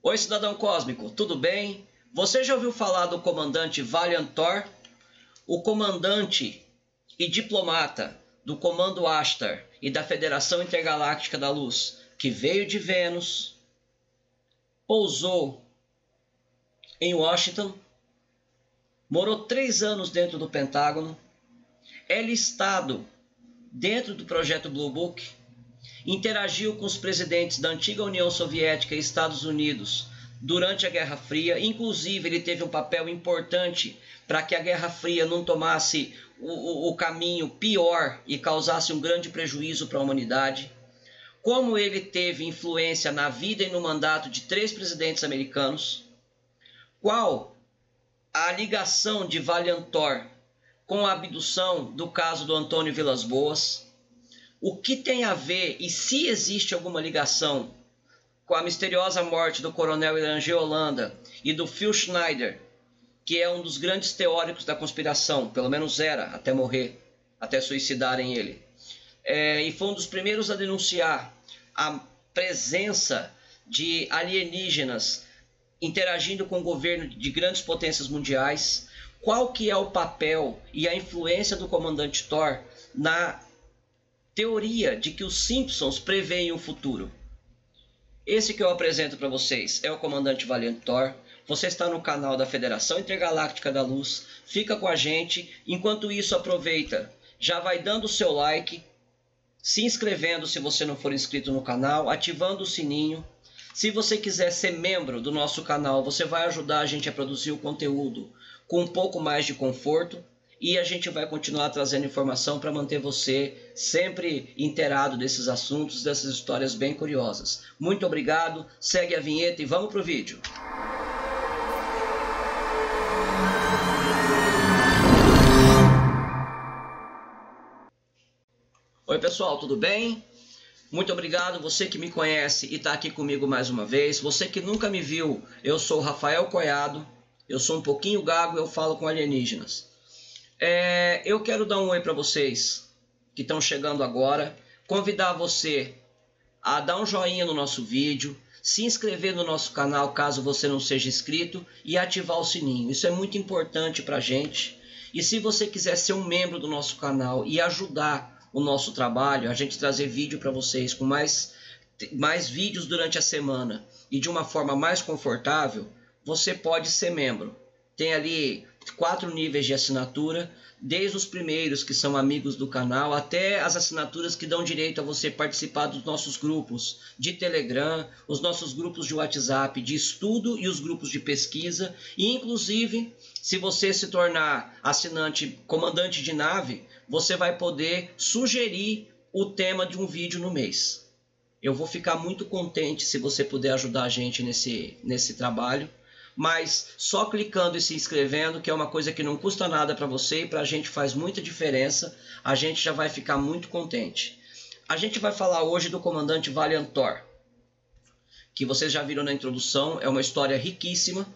Oi, cidadão cósmico, tudo bem? Você já ouviu falar do comandante Valiant Thor? O comandante e diplomata do Comando Ashtar e da Federação Intergaláctica da Luz, que veio de Vênus, pousou em Washington, morou 3 anos dentro do Pentágono, é listado dentro do projeto Blue Book, interagiu com os presidentes da antiga União Soviética e Estados Unidos durante a Guerra Fria. Inclusive, ele teve um papel importante para que a Guerra Fria não tomasse o caminho pior e causasse um grande prejuízo para a humanidade. Como ele teve influência na vida e no mandato de 3 presidentes americanos. Qual a ligação de Valiant Thor com a abdução do caso do Antônio Vilas Boas? O que tem a ver e se existe alguma ligação com a misteriosa morte do coronel Irangê Holanda e do Phil Schneider, que é um dos grandes teóricos da conspiração, pelo menos era, até morrer, até suicidarem ele. E foi um dos primeiros a denunciar a presença de alienígenas interagindo com o governo de grandes potências mundiais. Qual que é o papel e a influência do comandante Thor na teoria de que os Simpsons preveem o futuro? Esse que eu apresento para vocês é o comandante Valiant Thor. Você está no canal da Federação Intergaláctica da Luz. Fica com a gente. Enquanto isso, aproveita. Já vai dando o seu like, se inscrevendo se você não for inscrito no canal, ativando o sininho. Se você quiser ser membro do nosso canal, você vai ajudar a gente a produzir o conteúdo com um pouco mais de conforto. E a gente vai continuar trazendo informação para manter você sempre inteirado desses assuntos, dessas histórias bem curiosas. Muito obrigado, segue a vinheta e vamos para o vídeo. Oi pessoal, tudo bem? Muito obrigado, você que me conhece e está aqui comigo mais uma vez. Você que nunca me viu, eu sou o Rafael Coiado, eu sou um pouquinho gago e eu falo com alienígenas. Eu quero dar um oi para vocês que estão chegando agora, convidar você a dar um joinha no nosso vídeo, se inscrever no nosso canal caso você não seja inscrito e ativar o sininho. Isso é muito importante para a gente. E se você quiser ser um membro do nosso canal e ajudar o nosso trabalho, a gente trazer vídeo para vocês com mais vídeos durante a semana e de uma forma mais confortável, você pode ser membro. Tem ali 4 níveis de assinatura, desde os primeiros que são amigos do canal, até as assinaturas que dão direito a você participar dos nossos grupos de Telegram, os nossos grupos de WhatsApp de estudo e os grupos de pesquisa. E inclusive, se você se tornar assinante comandante de nave, você vai poder sugerir o tema de um vídeo no mês. Eu vou ficar muito contente se você puder ajudar a gente nesse trabalho. Mas só clicando e se inscrevendo, que é uma coisa que não custa nada para você e para a gente faz muita diferença, a gente já vai ficar muito contente. A gente vai falar hoje do comandante Valiant Thor, que vocês já viram na introdução, é uma história riquíssima,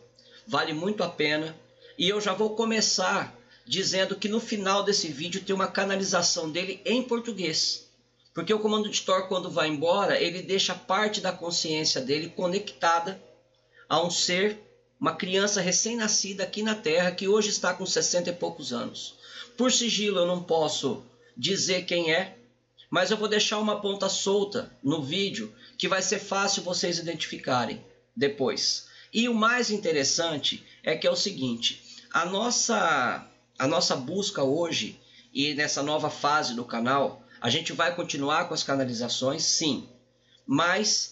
vale muito a pena. E eu já vou começar dizendo que no final desse vídeo tem uma canalização dele em português. Porque o comandante Thor, quando vai embora, ele deixa parte da consciência dele conectada a um ser, uma criança recém-nascida aqui na Terra, que hoje está com 60 e poucos anos. Por sigilo eu não posso dizer quem é, mas eu vou deixar uma ponta solta no vídeo, que vai ser fácil vocês identificarem depois. E o mais interessante é que é o seguinte, a nossa busca hoje, e nessa nova fase do canal, a gente vai continuar com as canalizações, sim, mas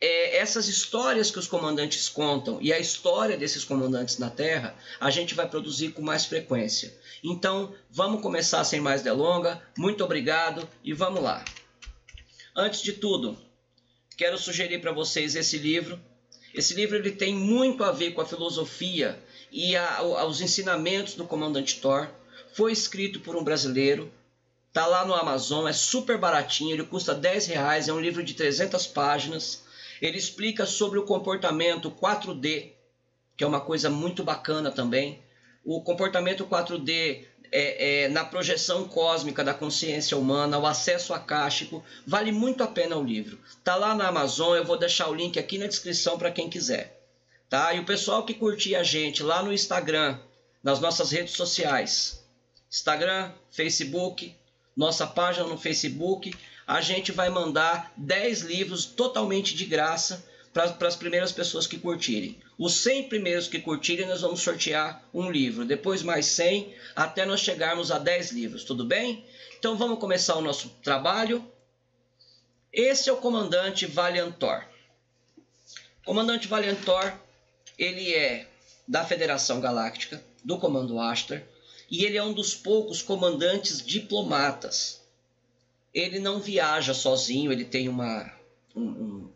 essas histórias que os comandantes contam e a história desses comandantes na Terra, a gente vai produzir com mais frequência. Então, vamos começar sem mais delonga. Muito obrigado e vamos lá. Antes de tudo, quero sugerir para vocês esse livro. Esse livro ele tem muito a ver com a filosofia e os ensinamentos do comandante Thor. Foi escrito por um brasileiro. Está lá no Amazon, é super baratinho, ele custa R$10, é um livro de 300 páginas. Ele explica sobre o comportamento 4D, que é uma coisa muito bacana também. O comportamento 4D na projeção cósmica da consciência humana, o acesso acástico. Vale muito a pena o livro. Está lá na Amazon, eu vou deixar o link aqui na descrição para quem quiser. Tá? E o pessoal que curtir a gente lá no Instagram, nas nossas redes sociais, Instagram, Facebook, nossa página no Facebook, a gente vai mandar 10 livros totalmente de graça para as primeiras pessoas que curtirem. Os 100 primeiros que curtirem, nós vamos sortear um livro. Depois mais 100, até nós chegarmos a 10 livros. Tudo bem? Então vamos começar o nosso trabalho. Esse é o comandante Valiantor. O comandante Valiantor, ele é da Federação Galáctica, do Comando Ashtar, e ele é um dos poucos comandantes diplomatas. Ele não viaja sozinho, ele tem um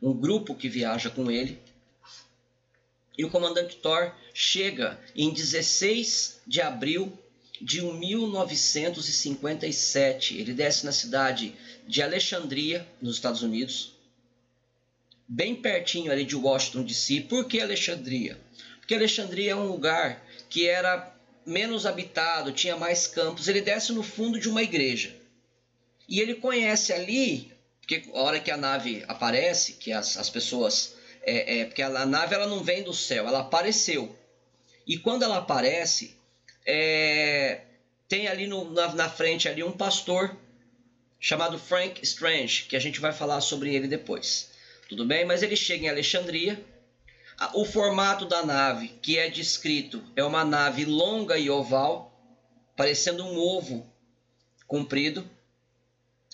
grupo que viaja com ele. E o comandante Thor chega em 16 de abril de 1957. Ele desce na cidade de Alexandria, nos Estados Unidos, bem pertinho ali de Washington, D.C. Por que Alexandria? Porque Alexandria é um lugar que era menos habitado, tinha mais campos. Ele desce no fundo de uma igreja. E ele conhece ali, porque a hora que a nave aparece, que as pessoas... porque a nave ela não vem do céu, ela apareceu. E quando ela aparece, tem ali na frente ali um pastor chamado Frank Strange, que a gente vai falar sobre ele depois. Tudo bem? Mas ele chega em Alexandria. O formato da nave que é descrito é uma nave longa e oval, parecendo um ovo comprido,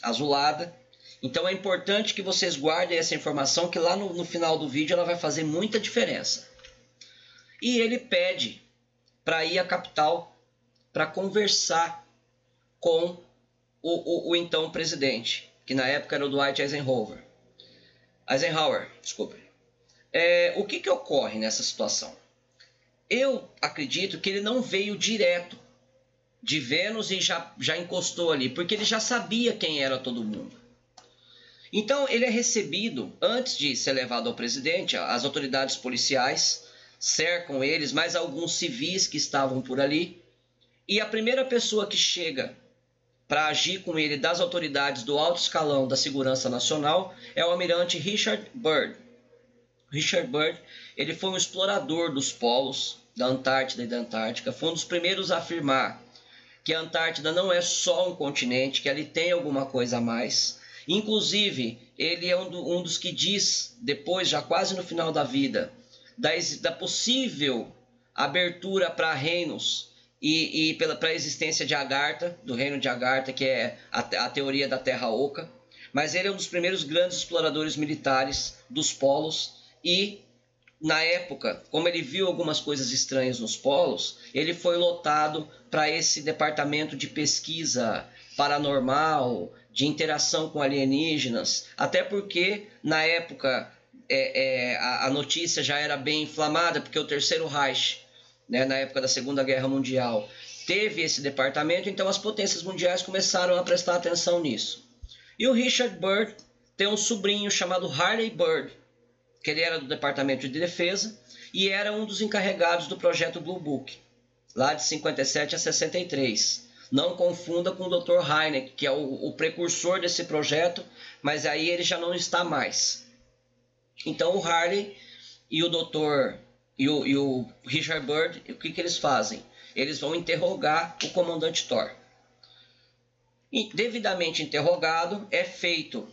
azulada. Então é importante que vocês guardem essa informação, que lá no final do vídeo ela vai fazer muita diferença. E ele pede para ir à capital para conversar com o então presidente, que na época era o Dwight Eisenhower. Desculpe. O que ocorre nessa situação? Eu acredito que ele não veio direto de Vênus e já encostou ali, porque ele já sabia quem era todo mundo. Então ele é recebido, antes de ser levado ao presidente, as autoridades policiais cercam eles, mais alguns civis que estavam por ali, e a primeira pessoa que chega para agir com ele das autoridades do alto escalão da segurança nacional é o almirante Richard Byrd. Richard Byrd, ele foi um explorador dos polos da Antártida e da Antártica, foi um dos primeiros a afirmar que a Antártida não é só um continente, que ali tem alguma coisa a mais. Inclusive, ele é um dos que diz, depois, já quase no final da vida, da possível abertura para reinos e para a existência de Agartha, do reino de Agartha, que é a teoria da Terra Oca. Mas ele é um dos primeiros grandes exploradores militares dos polos e, na época, como ele viu algumas coisas estranhas nos polos, ele foi lotado para esse departamento de pesquisa paranormal, de interação com alienígenas, até porque na época a notícia já era bem inflamada, porque o Terceiro Reich, né, na época da Segunda Guerra Mundial, teve esse departamento, então as potências mundiais começaram a prestar atenção nisso. E o Richard Byrd tem um sobrinho chamado Harley Byrd, que ele era do Departamento de Defesa e era um dos encarregados do projeto Blue Book, lá de 57 a 63. Não confunda com o Dr. Hynek, que é o precursor desse projeto, mas aí ele já não está mais. Então o Harley e o Dr. e o Richard Byrd, o que eles fazem? Eles vão interrogar o comandante Thor. E, devidamente interrogado, é feito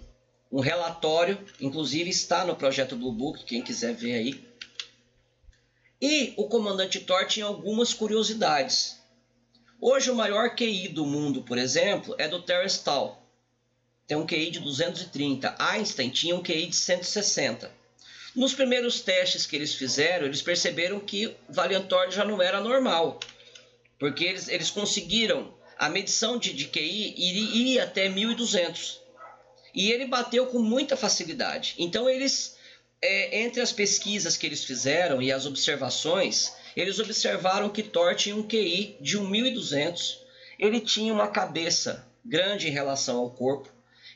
um relatório, inclusive está no projeto Blue Book, quem quiser ver aí. E o comandante Thor tinha algumas curiosidades. Hoje o maior QI do mundo, por exemplo, é do Terence Tao. Tem um QI de 230. Einstein tinha um QI de 160. Nos primeiros testes que eles fizeram, eles perceberam que Valiantor já não era normal. Porque eles conseguiram, a medição de QI iria até 1200. E ele bateu com muita facilidade. Então eles, entre as pesquisas que eles fizeram e as observações, eles observaram que Thor tinha um QI de 1200. Ele tinha uma cabeça grande em relação ao corpo.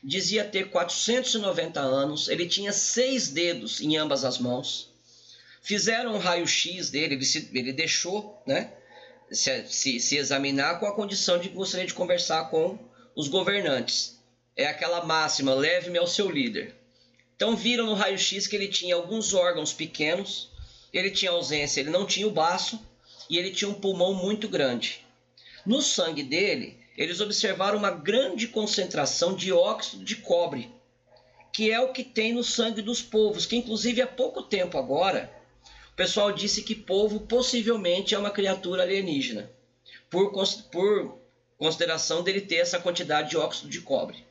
Dizia ter 490 anos. Ele tinha 6 dedos em ambas as mãos. Fizeram um raio-x dele. Ele deixou, né, se examinar com a condição de que gostaria de conversar com os governantes. É aquela máxima, leve-me ao seu líder. Então viram no raio-x que ele tinha alguns órgãos pequenos, ele tinha ausência, ele não tinha o baço e ele tinha um pulmão muito grande. No sangue dele, eles observaram uma grande concentração de óxido de cobre, que é o que tem no sangue dos polvos, que inclusive há pouco tempo agora, o pessoal disse que polvo possivelmente é uma criatura alienígena, por consideração dele ter essa quantidade de óxido de cobre.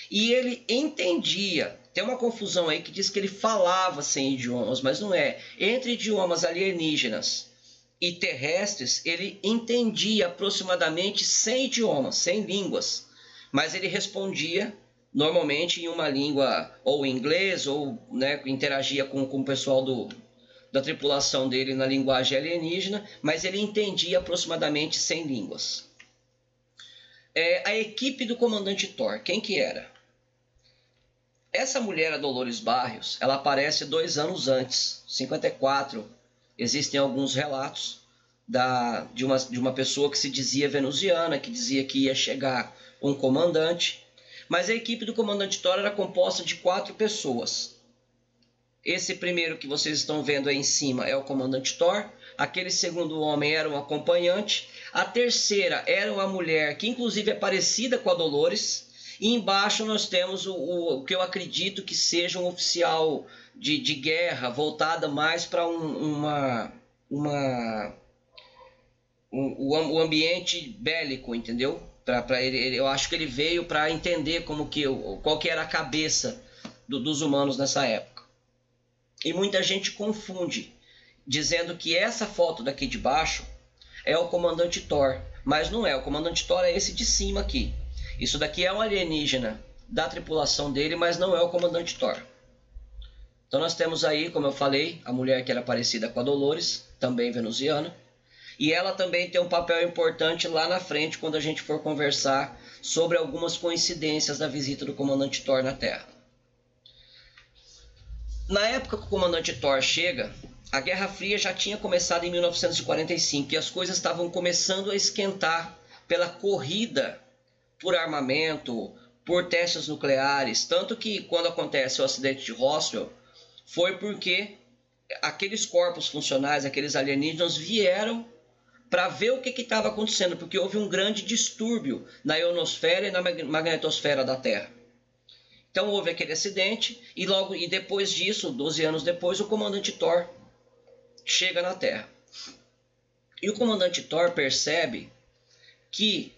E ele entendia, tem uma confusão aí que diz que ele falava 100 idiomas, mas não é. Entre idiomas alienígenas e terrestres, ele entendia aproximadamente 100 idiomas, 100 línguas, mas ele respondia normalmente em uma língua ou inglês, ou né, interagia com o pessoal da tripulação dele na linguagem alienígena, mas ele entendia aproximadamente 100 línguas. A equipe do comandante Thor, quem que era? Essa mulher, a Dolores Barrios, ela aparece 2 anos antes, 54. Existem alguns relatos de uma pessoa que se dizia venusiana, que dizia que ia chegar um comandante. Mas a equipe do comandante Thor era composta de 4 pessoas. Esse primeiro que vocês estão vendo aí em cima é o comandante Thor. Aquele segundo homem era um acompanhante. A terceira era uma mulher que inclusive é parecida com a Dolores. E embaixo nós temos o que eu acredito que seja um oficial de guerra, voltada mais para o ambiente bélico, entendeu? Eu acho que ele veio para entender qual que era a cabeça dos humanos nessa época. E muita gente confunde, dizendo que essa foto daqui de baixo é o comandante Thor, mas não é. O comandante Thor é esse de cima aqui. Isso daqui é um alienígena da tripulação dele, mas não é o comandante Thor. Então nós temos aí, como eu falei, a mulher que era parecida com a Dolores, também venusiana. E ela também tem um papel importante lá na frente, quando a gente for conversar sobre algumas coincidências da visita do comandante Thor na Terra. Na época que o comandante Thor chega, a Guerra Fria já tinha começado em 1945 e as coisas estavam começando a esquentar pela corrida por armamento, por testes nucleares. Tanto que quando acontece o acidente de Roswell, foi porque aqueles corpos funcionais, aqueles alienígenas vieram para ver o que estava acontecendo, porque houve um grande distúrbio na ionosfera e na magnetosfera da Terra. Então houve aquele acidente e depois disso, 12 anos depois, o comandante Thor chega na Terra. E o comandante Thor percebe que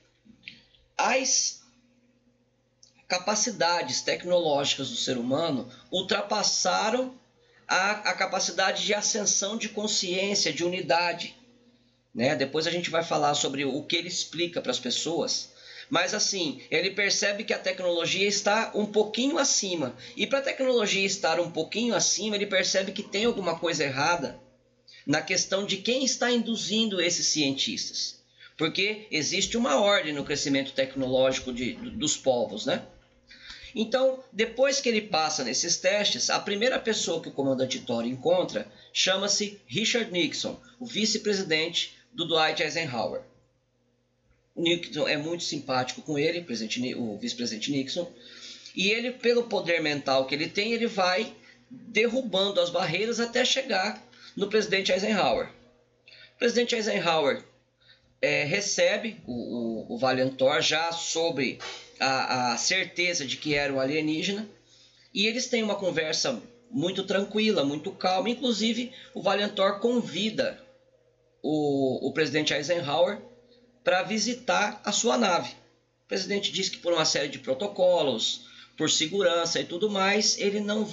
as capacidades tecnológicas do ser humano ultrapassaram a capacidade de ascensão de consciência, de unidade. Né? Depois a gente vai falar sobre o que ele explica para as pessoas. Mas assim, ele percebe que a tecnologia está um pouquinho acima. E para a tecnologia estar um pouquinho acima, ele percebe que tem alguma coisa errada na questão de quem está induzindo esses cientistas. Porque existe uma ordem no crescimento tecnológico dos povos, né? Então, depois que ele passa nesses testes, a primeira pessoa que o comandante Thor encontra chama-se Richard Nixon, o vice-presidente do Dwight Eisenhower. Nixon é muito simpático com ele, o vice-presidente Nixon, e ele, pelo poder mental que ele tem, ele vai derrubando as barreiras até chegar no presidente Eisenhower. O presidente Eisenhower recebe o Valiant Thor já sobre a certeza de que era um alienígena, e eles têm uma conversa muito tranquila, muito calma. Inclusive o Valiant Thor convida o presidente Eisenhower para visitar a sua nave. O presidente diz que por uma série de protocolos, por segurança e tudo mais, ele não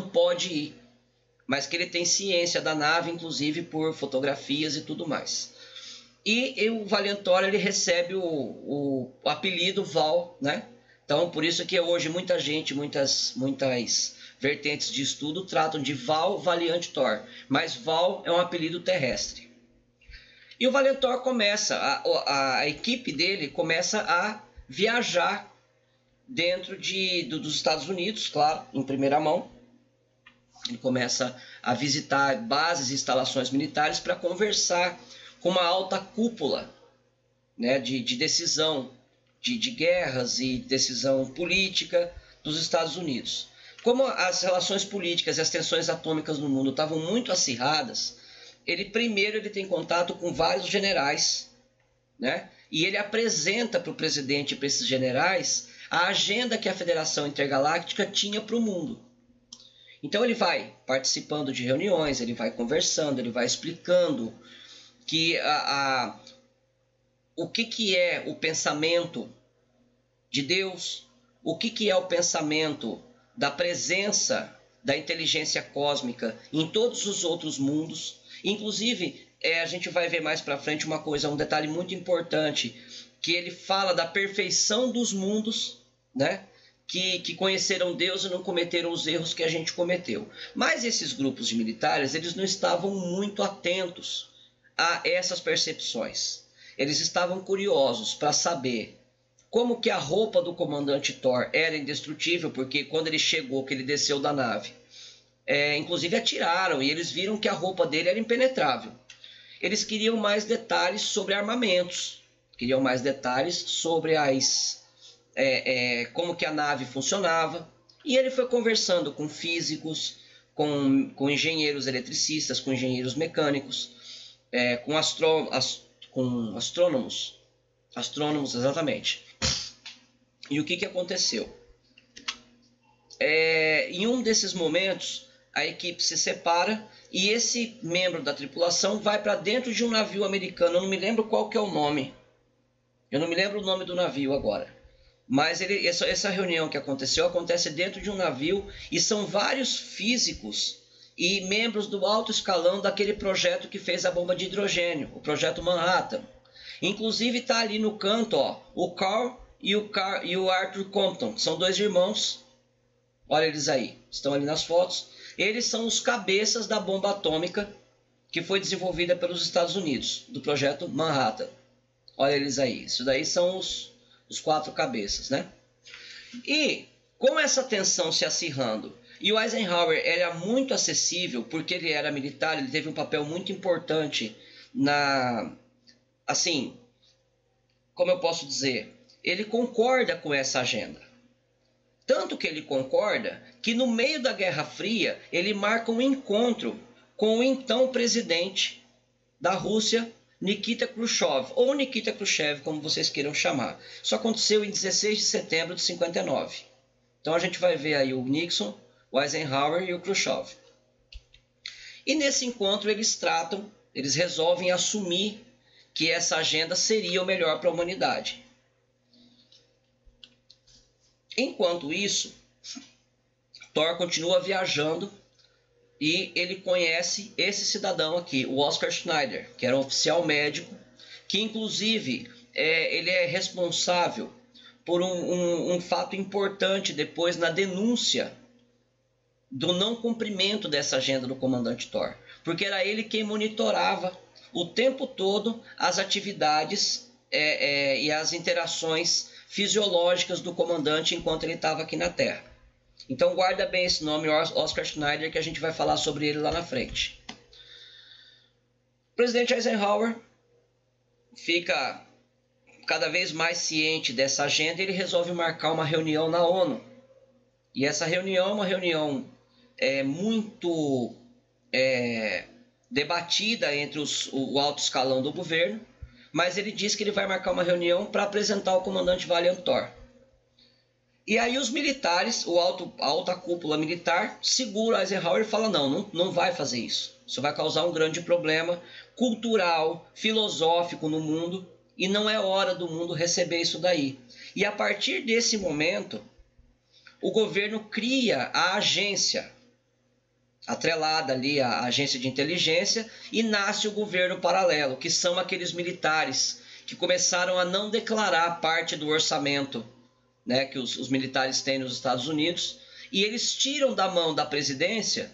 pode ir, mas que ele tem ciência da nave, inclusive por fotografias e tudo mais. E o Valiant Thor, ele recebe o apelido Val, né? Então, por isso que hoje muita gente, muitas vertentes de estudo tratam de Val Valiant Thor, mas Val é um apelido terrestre. E o Valiant Thor começa, a equipe dele começa a viajar dentro dos Estados Unidos, claro, em primeira mão. Ele começa a visitar bases e instalações militares para conversar com uma alta cúpula, né, de decisão de guerras e decisão política dos Estados Unidos. Como as relações políticas e as tensões atômicas no mundo estavam muito acirradas, ele tem contato com vários generais, né? E ele apresenta para o presidente e para esses generais a agenda que a Federação Intergaláctica tinha para o mundo. Então ele vai participando de reuniões, ele vai conversando, ele vai explicando que o que é o pensamento de Deus, o que é o pensamento da presença da inteligência cósmica em todos os outros mundos. Inclusive, a gente vai ver mais para frente uma coisa, um detalhe muito importante, que ele fala da perfeição dos mundos, né? Que conheceram Deus e não cometeram os erros que a gente cometeu. Mas esses grupos de militares, eles não estavam muito atentos a essas percepções. Eles estavam curiosos para saber como que a roupa do comandante Thor era indestrutível, porque quando ele chegou, que ele desceu da nave, inclusive atiraram e eles viram que a roupa dele era impenetrável. Eles queriam mais detalhes sobre armamentos, queriam mais detalhes sobre como que a nave funcionava. E ele foi conversando com físicos, com engenheiros eletricistas, com engenheiros mecânicos, com astrônomos, exatamente. E o que aconteceu? Em um desses momentos, a equipe se separa e esse membro da tripulação vai para dentro de um navio americano. Eu não me lembro qual que é o nome. Eu não me lembro o nome do navio agora. Mas essa reunião que acontece dentro de um navio e são vários físicos e membros do alto escalão daquele projeto que fez a bomba de hidrogênio, o projeto Manhattan. Inclusive está ali no canto, ó, o Carl e o Arthur Compton, são dois irmãos. Olha eles aí, estão ali nas fotos. Eles são os cabeças da bomba atômica que foi desenvolvida pelos Estados Unidos, do projeto Manhattan. Olha eles aí, isso daí são os 4 cabeças, né? E com essa tensão se acirrando, e o Eisenhower era muito acessível, porque ele era militar, ele teve um papel muito importante assim, como eu posso dizer, ele concorda com essa agenda. Tanto que ele concorda que no meio da Guerra Fria ele marca um encontro com o então presidente da Rússia, Nikita Khrushchev, ou Nikita Khrushchev, como vocês queiram chamar. Isso aconteceu em 16 de setembro de 59. Então a gente vai ver aí o Nixon, o Eisenhower e o Khrushchev. E nesse encontro eles resolvem assumir que essa agenda seria o melhor para a humanidade. Enquanto isso, Thor continua viajando e ele conhece esse cidadão aqui, o Oscar Schneider, que era um oficial médico, que inclusive ele é responsável por um fato importante depois na denúncia do não cumprimento dessa agenda do comandante Thor, porque era ele quem monitorava o tempo todo as atividades e as interações fisiológicas do comandante enquanto ele estava aqui na Terra. Então guarda bem esse nome, Oscar Schneider, que a gente vai falar sobre ele lá na frente. O presidente Eisenhower fica cada vez mais ciente dessa agenda e ele resolve marcar uma reunião na ONU. E essa reunião é uma reunião muito debatida entre o alto escalão do governo, mas ele diz que ele vai marcar uma reunião para apresentar o comandante Valiant Thor. E aí os militares, a alta cúpula militar, segura Eisenhower e fala, não vai fazer isso. Isso vai causar um grande problema cultural, filosófico no mundo, e não é hora do mundo receber isso daí. E a partir desse momento, o governo cria a agência, atrelada ali à agência de inteligência, e nasce o governo paralelo, que são aqueles militares que começaram a não declarar parte do orçamento, né, que os militares têm nos Estados Unidos, e eles tiram da mão da presidência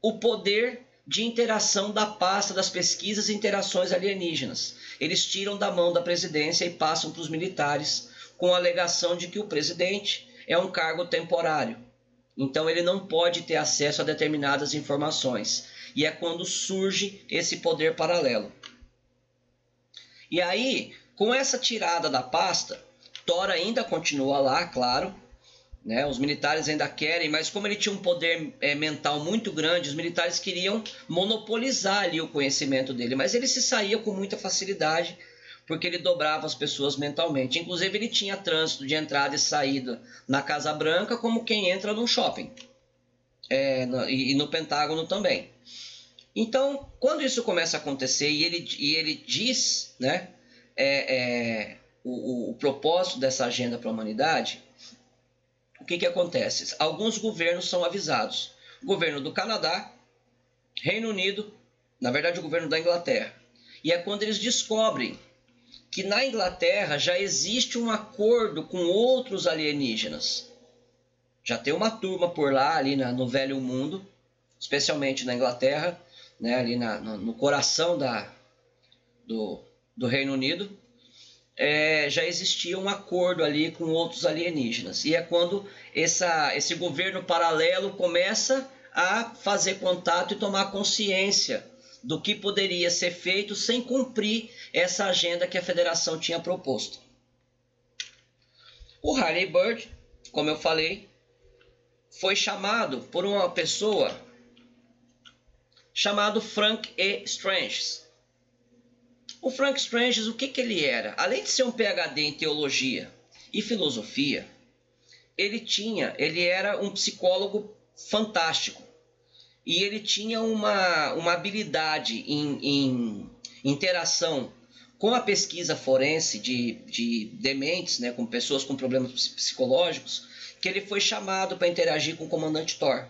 o poder de interação da pasta das pesquisas e interações alienígenas. Eles tiram da mão da presidência e passam para os militares com a alegação de que o presidente é um cargo temporário. Então ele não pode ter acesso a determinadas informações. E é quando surge esse poder paralelo. E aí, com essa tirada da pasta, Thor ainda continua lá, claro, né? Os militares ainda querem, mas como ele tinha um poder mental muito grande, os militares queriam monopolizar ali o conhecimento dele, mas ele se saía com muita facilidade, porque ele dobrava as pessoas mentalmente. Inclusive, ele tinha trânsito de entrada e saída na Casa Branca, como quem entra num shopping. E no Pentágono também. Então, quando isso começa a acontecer e ele diz, né, o propósito dessa agenda para a humanidade, o que acontece? Alguns governos são avisados. O governo do Canadá, Reino Unido, na verdade o governo da Inglaterra. E é quando eles descobrem que na Inglaterra já existe um acordo com outros alienígenas. Já tem uma turma por lá, ali no Velho Mundo, especialmente na Inglaterra, né, ali no coração do Reino Unido, já existia um acordo ali com outros alienígenas. E é quando esse governo paralelo começa a fazer contato e tomar consciência do que poderia ser feito sem cumprir essa agenda que a Federação tinha proposto. O Harley Bird, como eu falei, foi chamado por uma pessoa chamado Frank E. Strange. O Frank Strange, o que ele era? Além de ser um PhD em teologia e filosofia, ele era um psicólogo fantástico. E ele tinha uma habilidade em interação com a pesquisa forense de dementes, né, com pessoas com problemas psicológicos, que ele foi chamado para interagir com o comandante Thor.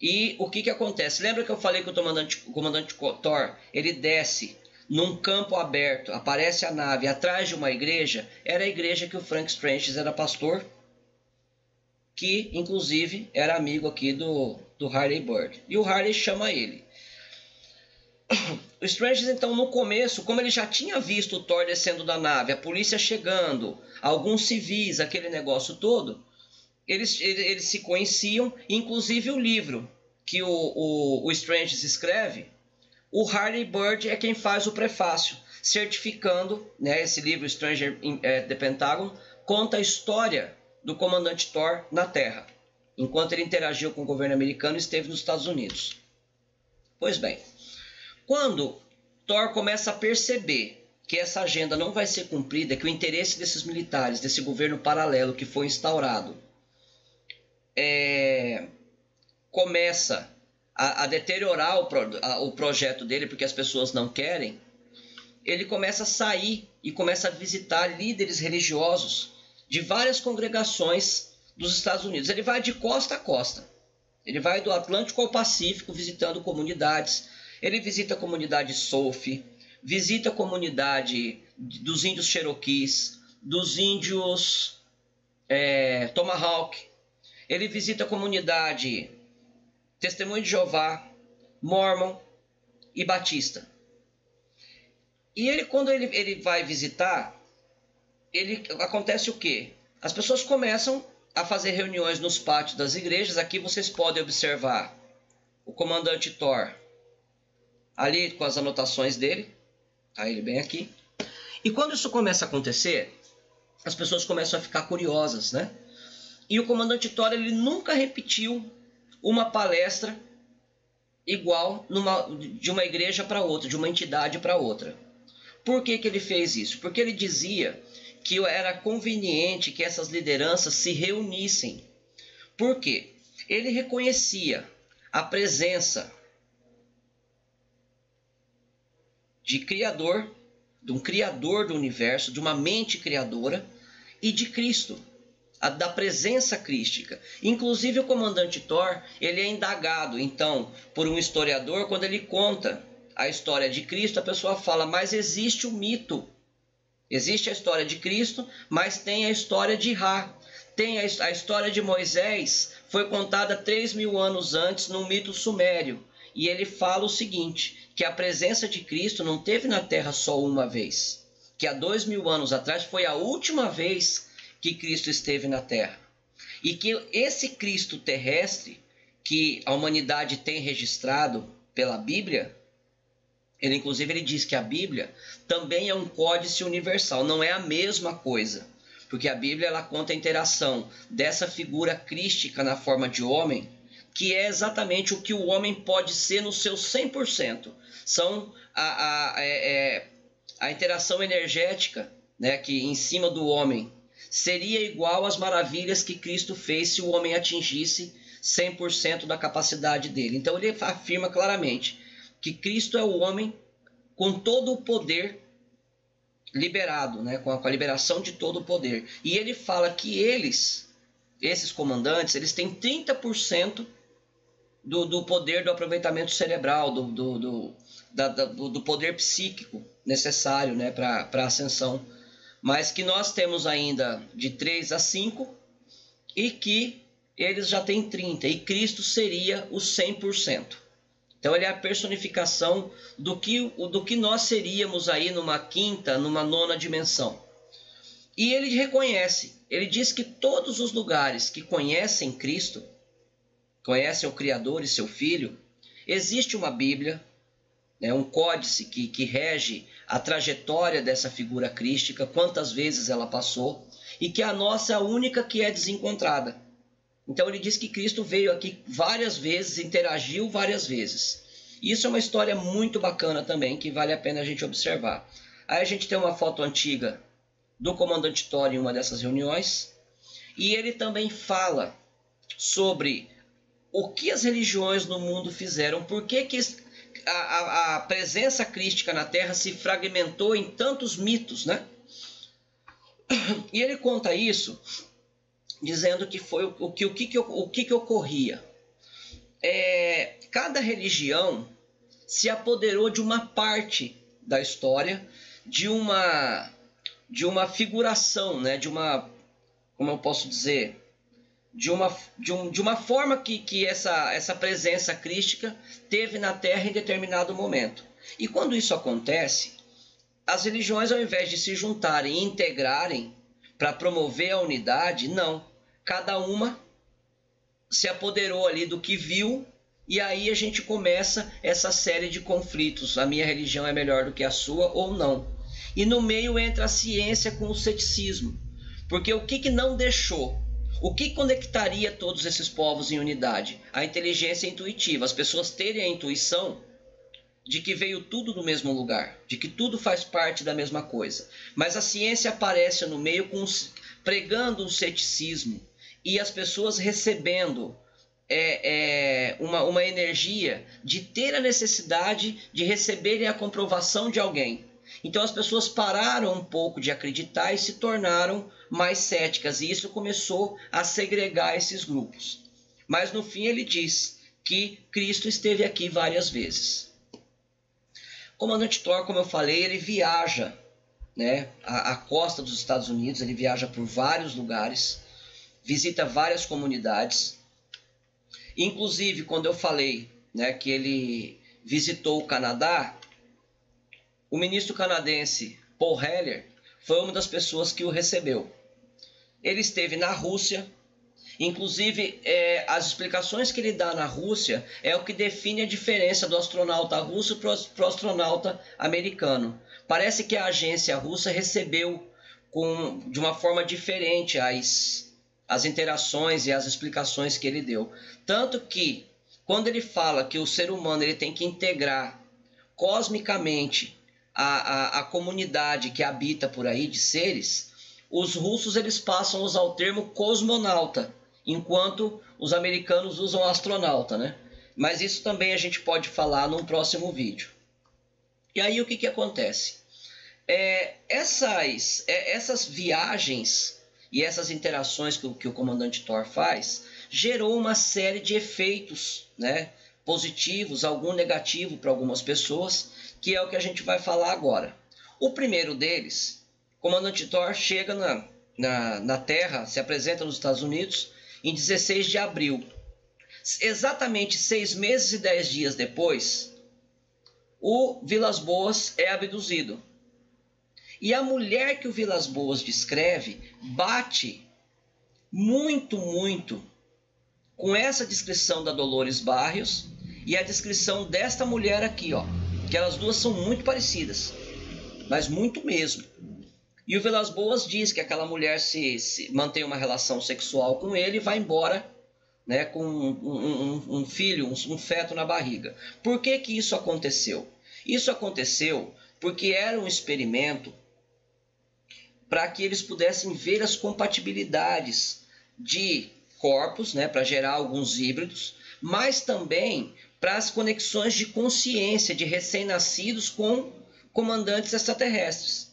E o que acontece? Lembra que eu falei que o comandante Thor, ele desce num campo aberto, aparece a nave atrás de uma igreja? Era a igreja que o Frank Strange era pastor, que inclusive era amigo aqui do Harley Bird. E o Harley chama ele. O Strange, então, no começo, como ele já tinha visto o Thor descendo da nave, a polícia chegando, alguns civis, aquele negócio todo, eles se conheciam. Inclusive o livro que o Strange escreve, o Harley Bird é quem faz o prefácio, certificando, né, esse livro Stranger in the Pentagon conta a história do comandante Thor na Terra, enquanto ele interagiu com o governo americano e esteve nos Estados Unidos. Pois bem, quando Thor começa a perceber que essa agenda não vai ser cumprida, que o interesse desses militares, desse governo paralelo que foi instaurado, começa a deteriorar o projeto dele, porque as pessoas não querem, ele começa a sair e começa a visitar líderes religiosos de várias congregações dos Estados Unidos. Ele vai de costa a costa. Ele vai do Atlântico ao Pacífico visitando comunidades. Ele visita a comunidade Sofi, visita a comunidade dos índios Cherokees, dos índios Tomahawk. Ele visita a comunidade Testemunho de Jeová, Mormon e Batista. E quando ele vai visitar, acontece o quê? As pessoas começam a fazer reuniões nos pátios das igrejas. Aqui vocês podem observar o comandante Thor ali com as anotações dele. Tá ele bem aqui. E quando isso começa a acontecer, as pessoas começam a ficar curiosas, né? E o comandante Thor, ele nunca repetiu uma palestra igual de uma igreja para outra, de uma entidade para outra. Por que ele fez isso? Porque ele dizia que era conveniente que essas lideranças se reunissem. Por quê? Ele reconhecia a presença de um criador do universo, de uma mente criadora, e de Cristo, da presença crística. Inclusive o comandante Thor, ele é indagado, então, por um historiador. Quando ele conta a história de Cristo, a pessoa fala, mas existe o mito. Existe a história de Cristo, mas tem a história de Ra. Tem a história de Moisés, foi contada 3.000 anos antes num mito sumério. E ele fala o seguinte, que a presença de Cristo não teve na Terra só uma vez. Que há 2.000 anos atrás foi a última vez que Cristo esteve na Terra. E que esse Cristo terrestre, que a humanidade tem registrado pela Bíblia, Inclusive, ele diz que a Bíblia também é um códice universal, não é a mesma coisa. Porque a Bíblia ela conta a interação dessa figura crística na forma de homem, que é exatamente o que o homem pode ser no seu 100%. São a interação energética, né, que em cima do homem seria igual às maravilhas que Cristo fez se o homem atingisse 100% da capacidade dele. Então ele afirma claramente que Cristo é o homem com todo o poder liberado, né, com a liberação de todo o poder. E ele fala que esses comandantes, eles têm 30% do poder do aproveitamento cerebral, do poder psíquico necessário, né, para a ascensão. Mas que nós temos ainda de 3 a 5 e que eles já têm 30%. E Cristo seria o 100%. Então ele é a personificação do que nós seríamos aí numa quinta, numa nona dimensão. E ele reconhece, ele diz que todos os lugares que conhecem Cristo, conhecem o Criador e seu Filho, existe uma Bíblia, né, um códice que rege a trajetória dessa figura crística, quantas vezes ela passou, e que a nossa é a única que é desencontrada. Então ele diz que Cristo veio aqui várias vezes, interagiu várias vezes. Isso é uma história muito bacana também, que vale a pena a gente observar. Aí a gente tem uma foto antiga do comandante Thor em uma dessas reuniões, e ele também fala sobre o que as religiões no mundo fizeram, por que a presença crística na Terra se fragmentou em tantos mitos, né? E ele conta isso dizendo que foi o que ocorria. Cada religião se apoderou de uma parte da história, de uma figuração, né? Como eu posso dizer, de uma forma que essa presença crística teve na Terra em determinado momento. E quando isso acontece, as religiões, ao invés de se juntarem e integrarem para promover a unidade, não. Cada uma se apoderou ali do que viu, e aí a gente começa essa série de conflitos. A minha religião é melhor do que a sua ou não. E no meio entra a ciência com o ceticismo. Porque o que não deixou? O que conectaria todos esses povos em unidade? A inteligência intuitiva, as pessoas terem a intuição de que veio tudo do mesmo lugar, de que tudo faz parte da mesma coisa. Mas a ciência aparece no meio pregando um ceticismo, e as pessoas recebendo uma energia de ter a necessidade de receberem a comprovação de alguém. Então as pessoas pararam um pouco de acreditar e se tornaram mais céticas, e isso começou a segregar esses grupos. Mas no fim ele diz que Cristo esteve aqui várias vezes. O comandante Thor, como eu falei, ele viaja, né, a costa dos Estados Unidos, ele viaja por vários lugares, visita várias comunidades. Inclusive, quando eu falei, né, que ele visitou o Canadá, o ministro canadense Paul Heller foi uma das pessoas que o recebeu. Ele esteve na Rússia, inclusive as explicações que ele dá na Rússia é o que define a diferença do astronauta russo para o astronauta americano. Parece que a agência russa recebeu de uma forma diferente as interações e as explicações que ele deu. Tanto que, quando ele fala que o ser humano ele tem que integrar cosmicamente a comunidade que habita por aí de seres, os russos eles passam a usar o termo cosmonauta, enquanto os americanos usam astronauta, né? Mas isso também a gente pode falar num próximo vídeo. E aí o que acontece? Essas viagens e essas interações que o comandante Thor faz gerou uma série de efeitos, né, positivos, algum negativo para algumas pessoas, que é o que a gente vai falar agora. O primeiro deles, o comandante Thor chega na Terra, se apresenta nos Estados Unidos em 16 de abril. Exatamente 6 meses e 10 dias depois, o Vilas Boas é abduzido. E a mulher que o Vilas Boas descreve bate muito com essa descrição da Dolores Barrios e a descrição desta mulher aqui, ó. que elas duas são muito parecidas, mas muito mesmo. E o Vilas Boas diz que aquela mulher se mantém uma relação sexual com ele e vai embora, né, com um filho, um feto na barriga. Por que que isso aconteceu? Isso aconteceu porque era um experimento para que eles pudessem ver as compatibilidades de corpos, né, para gerar alguns híbridos, mas também para as conexões de consciência de recém-nascidos com comandantes extraterrestres.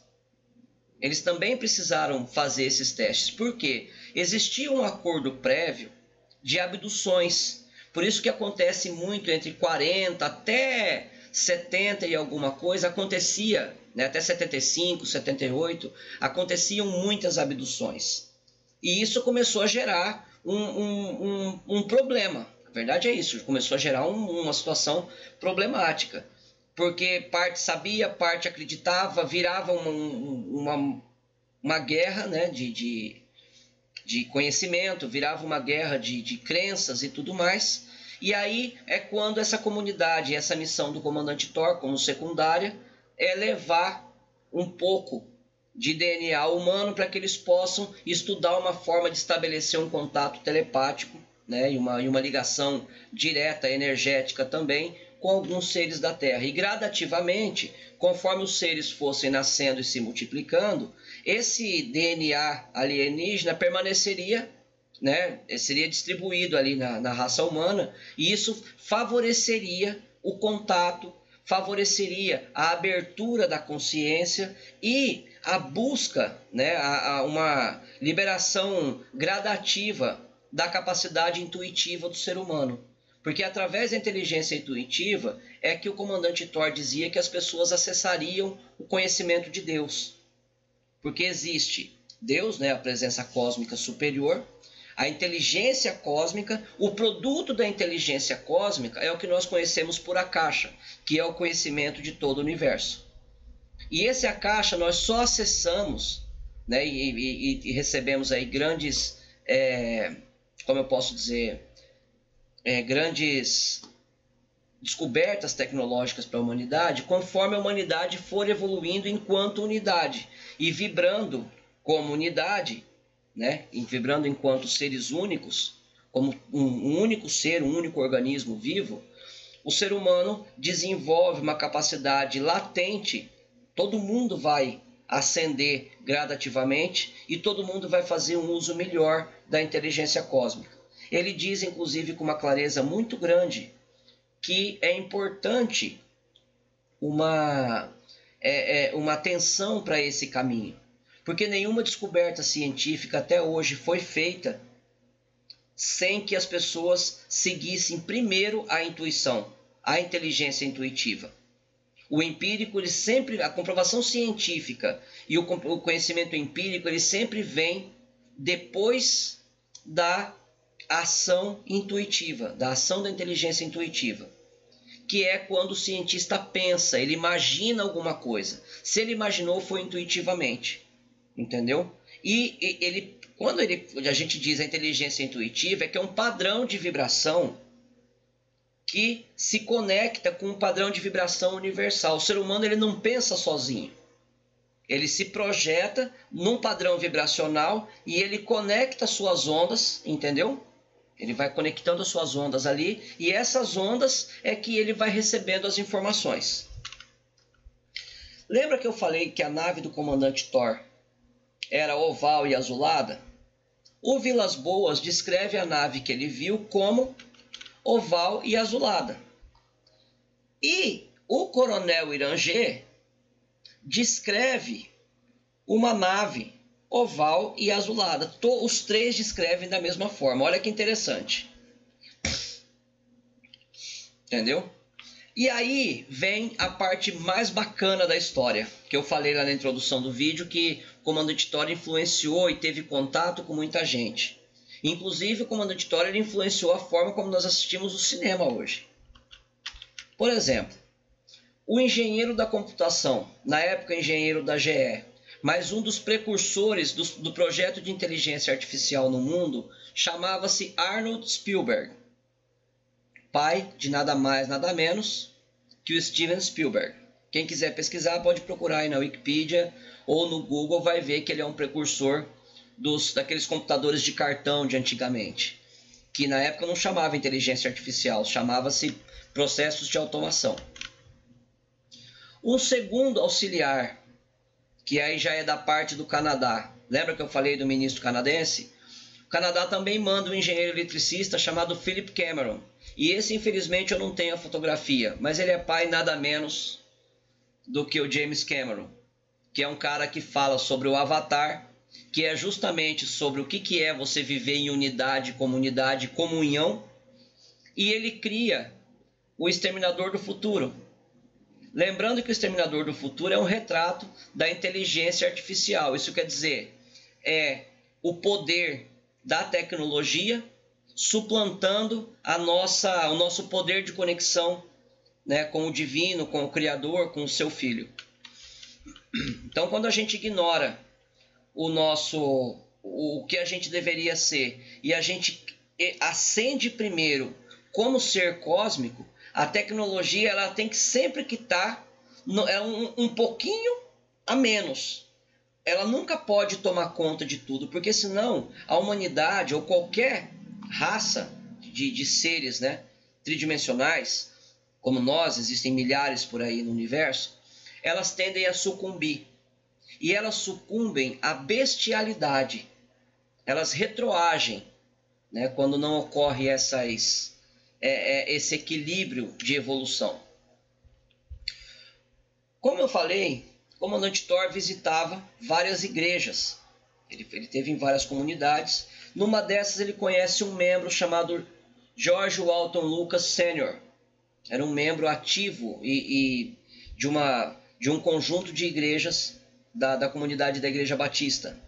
Eles também precisaram fazer esses testes, porque existia um acordo prévio de abduções. Por isso que acontece muito entre 40 até 70 e alguma coisa, acontecia, né, até 75, 78, aconteciam muitas abduções. E isso começou a gerar um problema. A verdade é isso, começou a gerar uma situação problemática. Porque parte sabia, parte acreditava, virava uma guerra, né, de conhecimento, virava uma guerra de crenças e tudo mais. E aí é quando essa comunidade, essa missão do comandante Thor como secundária, é levar um pouco de DNA humano para que eles possam estudar uma forma de estabelecer um contato telepático, né, e uma ligação direta, energética também, com alguns seres da Terra. E gradativamente, conforme os seres fossem nascendo e se multiplicando, esse DNA alienígena permaneceria, né, seria distribuído ali na raça humana, e isso favoreceria o contato, favoreceria a abertura da consciência e a busca, né, uma liberação gradativa da capacidade intuitiva do ser humano. Porque através da inteligência intuitiva é que o comandante Thor dizia que as pessoas acessariam o conhecimento de Deus. Porque existe Deus, né, a presença cósmica superior, a inteligência cósmica, o produto da inteligência cósmica é o que nós conhecemos por Akasha, que é o conhecimento de todo o universo. E esse Akasha nós só acessamos, né, e recebemos aí grandes, como eu posso dizer, grandes descobertas tecnológicas para a humanidade, conforme a humanidade for evoluindo enquanto unidade e vibrando como unidade, né, e vibrando enquanto seres únicos, como um único ser, um único organismo vivo, o ser humano desenvolve uma capacidade latente. Todo mundo vai ascender gradativamente e todo mundo vai fazer um uso melhor da inteligência cósmica. Ele diz, inclusive, com uma clareza muito grande, que é importante uma atenção para esse caminho. Porque nenhuma descoberta científica até hoje foi feita sem que as pessoas seguissem primeiro a intuição, a inteligência intuitiva. O empírico, ele sempre, a comprovação científica e o conhecimento empírico, ele sempre vem depois da ação intuitiva, da ação da inteligência intuitiva, que é quando o cientista pensa, ele imagina alguma coisa. Se ele imaginou, foi intuitivamente, entendeu? E quando a gente diz a inteligência intuitiva, é que é um padrão de vibração que se conecta com um padrão de vibração universal. O ser humano, ele não pensa sozinho. Ele se projeta num padrão vibracional e ele conecta suas ondas, entendeu? Ele vai conectando as suas ondas ali e essas ondas é que ele vai recebendo as informações. Lembra que eu falei que a nave do comandante Thor era oval e azulada? O Vilas Boas descreve a nave que ele viu como oval e azulada. E o coronel Iranger descreve uma nave oval e azulada. Os três descrevem da mesma forma. Olha que interessante. Entendeu? E aí vem a parte mais bacana da história, que eu falei lá na introdução do vídeo, que o comandante Thor influenciou e teve contato com muita gente. Inclusive, o comandante Thor, ele influenciou a forma como nós assistimos o cinema hoje. Por exemplo, o engenheiro da computação, na época engenheiro da GE, mas um dos precursores do projeto de inteligência artificial no mundo, chamava-se Arnold Spielberg, pai de nada mais, nada menos que o Steven Spielberg. Quem quiser pesquisar pode procurar aí na Wikipedia ou no Google, vai ver que ele é um precursor daqueles computadores de cartão de antigamente, que na época não chamava inteligência artificial, chamava-se processos de automação. Um segundo auxiliar, que aí já é da parte do Canadá. Lembra que eu falei do ministro canadense? O Canadá também manda um engenheiro eletricista chamado Philip Cameron. E esse, infelizmente, eu não tenho a fotografia, mas ele é pai nada menos do que o James Cameron, que é um cara que fala sobre o Avatar, que é justamente sobre o que é você viver em unidade, comunidade, comunhão, e ele cria o Exterminador do Futuro. Lembrando que o Exterminador do Futuro é um retrato da inteligência artificial. Isso quer dizer, é o poder da tecnologia suplantando o nosso poder de conexão, né, com o divino, com o Criador, com o seu Filho. Então, quando a gente ignora o que a gente deveria ser e a gente ascende primeiro como ser cósmico, a tecnologia ela tem que sempre que estar um pouquinho a menos. Ela nunca pode tomar conta de tudo, porque senão a humanidade ou qualquer raça de seres, né, tridimensionais, como nós, existem milhares por aí no universo, elas tendem a sucumbir. E elas sucumbem à bestialidade. Elas retroagem, né, quando não ocorre esse equilíbrio de evolução. Como eu falei, o comandante Thor visitava várias igrejas. Ele teve em várias comunidades. Numa dessas ele conhece um membro chamado George Walton Lucas Sr. Era um membro ativo e de um conjunto de igrejas da comunidade da Igreja Batista.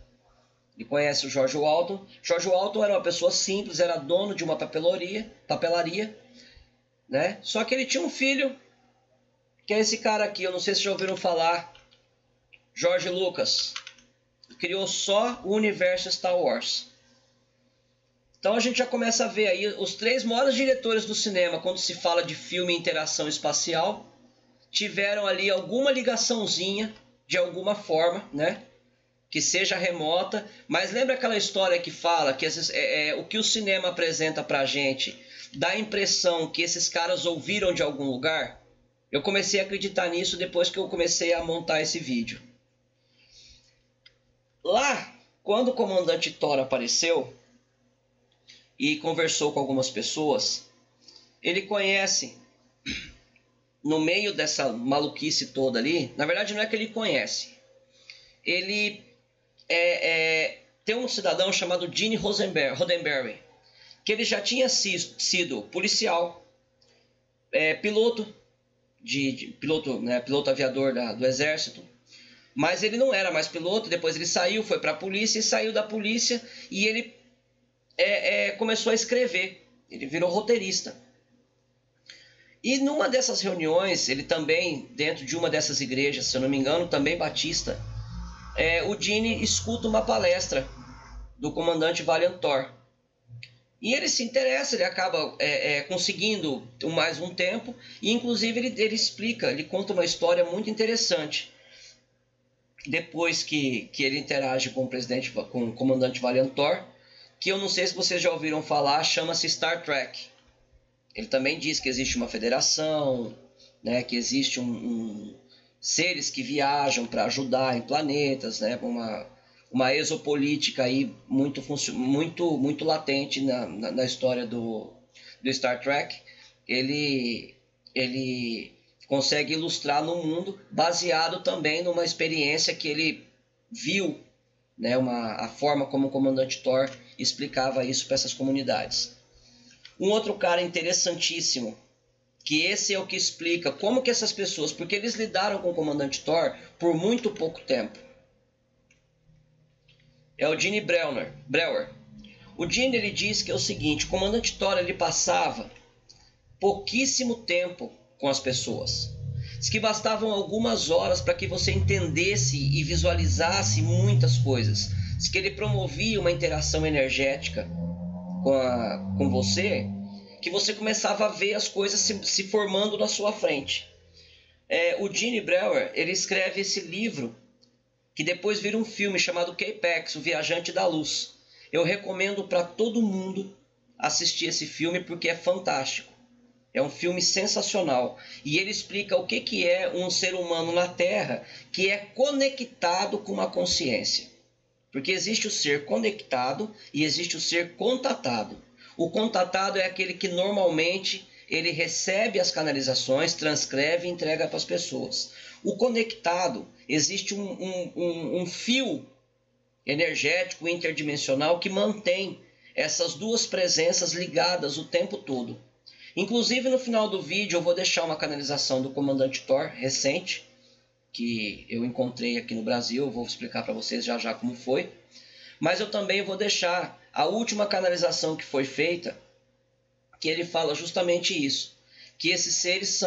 Ele conhece o George Walton. George Walton era uma pessoa simples, era dono de uma papelaria, né? Só que ele tinha um filho, que é esse cara aqui, eu não sei se já ouviram falar, George Lucas. Criou só o universo Star Wars. Então a gente já começa a ver aí os 3 maiores diretores do cinema, quando se fala de filme e interação espacial, tiveram ali alguma ligaçãozinha, de alguma forma, né? Que seja remota. Mas lembra aquela história que fala que o que o cinema apresenta pra gente dá a impressão que esses caras ouviram de algum lugar? Eu comecei a acreditar nisso depois que eu comecei a montar esse vídeo. Lá, quando o comandante Thor apareceu e conversou com algumas pessoas, ele conhece, no meio dessa maluquice toda ali, na verdade não é que ele conhece, ele tem um cidadão chamado Gene Roddenberry, que ele já tinha sido policial, piloto aviador do exército, mas ele não era mais piloto. Depois ele saiu, foi para a polícia e saiu da polícia e ele começou a escrever, ele virou roteirista. E numa dessas reuniões, ele também, dentro de uma dessas igrejas, se eu não me engano, também batista, o Gene escuta uma palestra do comandante Valiant Thor. E ele se interessa, ele acaba conseguindo mais um tempo, e inclusive ele explica, ele conta uma história muito interessante. Depois que ele interage com o comandante Valiant Thor, que eu não sei se vocês já ouviram falar, chama-se Star Trek. Ele também diz que existe uma federação, né, que existe seres que viajam para ajudar em planetas, né, uma exopolítica aí muito latente na história do Star Trek. Ele consegue ilustrar no mundo, baseado também numa experiência que ele viu, né, a forma como o comandante Thor explicava isso para essas comunidades. Um outro cara interessantíssimo, que esse é o que explica como que essas pessoas, porque eles lidaram com o comandante Thor por muito pouco tempo, é o Gene Brewer. O Gene, ele diz que é o seguinte: o comandante Thor, ele passava pouquíssimo tempo com as pessoas. Diz que bastavam algumas horas para que você entendesse e visualizasse muitas coisas. Diz que ele promovia uma interação energética com você, que você começava a ver as coisas se formando na sua frente. O Gene Breuer, ele escreve esse livro que depois vira um filme chamado K-Pax, o Viajante da Luz. Eu recomendo para todo mundo assistir esse filme porque é fantástico. É um filme sensacional. E ele explica o que é um ser humano na Terra que é conectado com uma consciência. Porque existe o ser conectado e existe o ser contatado. O contatado é aquele que normalmente ele recebe as canalizações, transcreve e entrega para as pessoas. O conectado, existe um fio energético interdimensional que mantém essas duas presenças ligadas o tempo todo. Inclusive no final do vídeo eu vou deixar uma canalização do Comandante Thor recente, que eu encontrei aqui no Brasil, eu vou explicar para vocês já já como foi. Mas eu também vou deixar a última canalização que foi feita, que ele fala justamente isso, que esses seres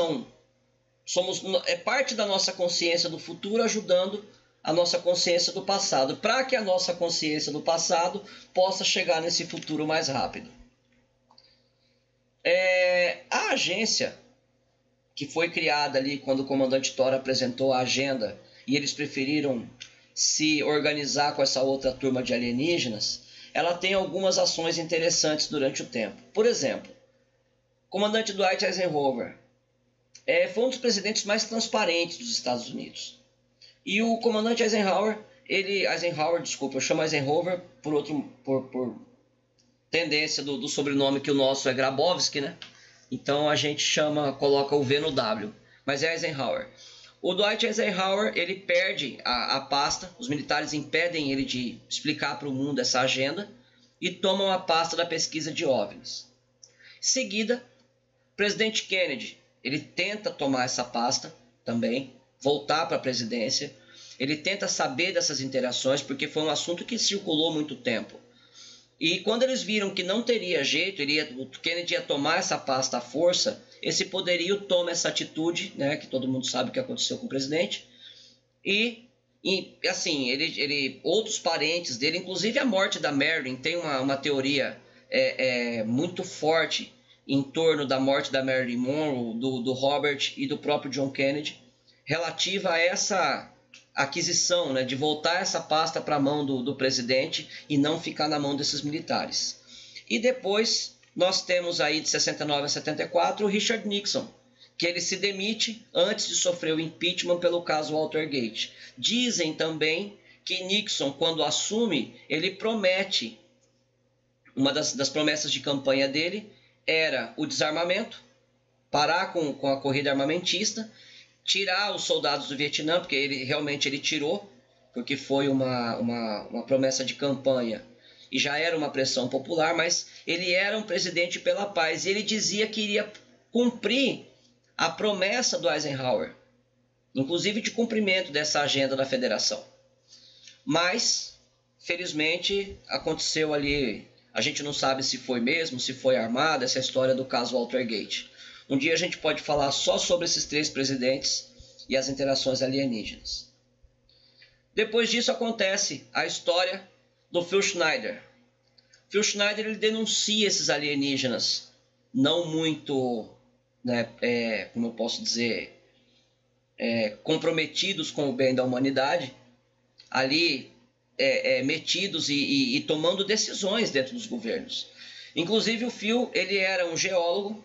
é parte da nossa consciência do futuro ajudando a nossa consciência do passado, para que a nossa consciência do passado possa chegar nesse futuro mais rápido. A agência que foi criada ali quando o Comandante Thor apresentou a agenda e eles preferiram se organizar com essa outra turma de alienígenas, ela tem algumas ações interessantes durante o tempo. Por exemplo, o comandante Dwight Eisenhower foi um dos presidentes mais transparentes dos Estados Unidos. E o comandante Eisenhower, eu chamo Eisenhower por tendência do sobrenome que o nosso é Grabowski, né? Então a gente coloca o V no W, mas é Eisenhower. O Dwight Eisenhower, ele perde a pasta, os militares impedem ele de explicar para o mundo essa agenda e tomam a pasta da pesquisa de OVNIs. Em seguida, o presidente Kennedy, ele tenta tomar essa pasta também, voltar para a presidência, ele tenta saber dessas interações, porque foi um assunto que circulou muito tempo. E quando eles viram que não teria jeito, o Kennedy ia tomar essa pasta à força, esse poderio toma essa atitude, né, que todo mundo sabe o que aconteceu com o presidente, e assim, outros parentes dele, inclusive a morte da Marilyn, tem uma teoria muito forte em torno da morte da Marilyn Monroe, do Robert e do próprio John Kennedy, relativa a essa aquisição, né, de voltar essa pasta para a mão do presidente e não ficar na mão desses militares. E depois nós temos aí de 69 a 74 o Richard Nixon, que ele se demite antes de sofrer o impeachment pelo caso Watergate. Dizem também que Nixon, quando assume, ele promete, uma das promessas de campanha dele era o desarmamento, parar com a corrida armamentista, tirar os soldados do Vietnã, porque ele realmente tirou, porque foi uma promessa de campanha e já era uma pressão popular, mas ele era um presidente pela paz e ele dizia que iria cumprir a promessa do Eisenhower, inclusive de cumprimento dessa agenda da federação. Mas, felizmente, aconteceu ali, a gente não sabe se foi mesmo, se foi armada, essa história do caso Watergate. Um dia a gente pode falar só sobre esses 3 presidentes e as interações alienígenas. Depois disso acontece a história do Phil Schneider. Phil Schneider, ele denuncia esses alienígenas não muito, né, como eu posso dizer, comprometidos com o bem da humanidade, ali metidos e tomando decisões dentro dos governos. Inclusive o Phil, ele era um geólogo,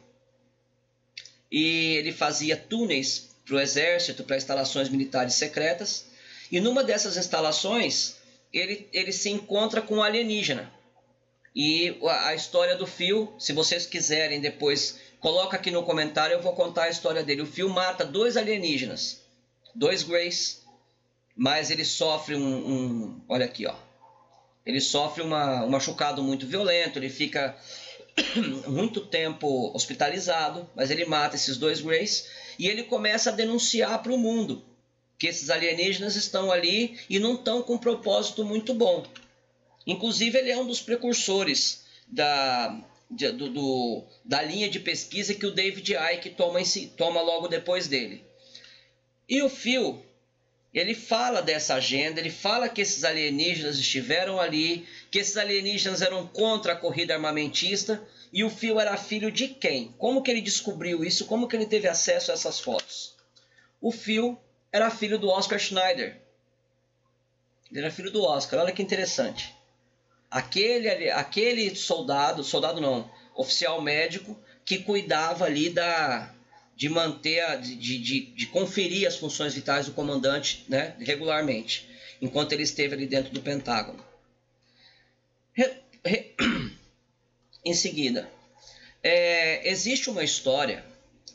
e ele fazia túneis para o exército, para instalações militares secretas. E numa dessas instalações, ele se encontra com um alienígena. E a história do Phil, se vocês quiserem depois, coloca aqui no comentário, eu vou contar a história dele. O Phil mata 2 alienígenas, 2 Greys, mas ele sofre olha aqui, ó. Ele sofre um machucado muito violento, ele fica muito tempo hospitalizado, mas ele mata esses 2 Greys e ele começa a denunciar para o mundo que esses alienígenas estão ali e não estão com um propósito muito bom. Inclusive ele é um dos precursores da linha de pesquisa que o David Icke toma logo depois dele. E o Phil, ele fala dessa agenda, ele fala que esses alienígenas estiveram ali, que esses alienígenas eram contra a corrida armamentista, e o Phil era filho de quem? Como que ele descobriu isso? Como que ele teve acesso a essas fotos? o Phil era filho do Oscar Schneider. Ele era filho do Oscar, olha que interessante. Aquele soldado não, oficial médico que cuidava ali de manter, de conferir as funções vitais do comandante, né, regularmente, enquanto ele esteve ali dentro do Pentágono. Em seguida, existe uma história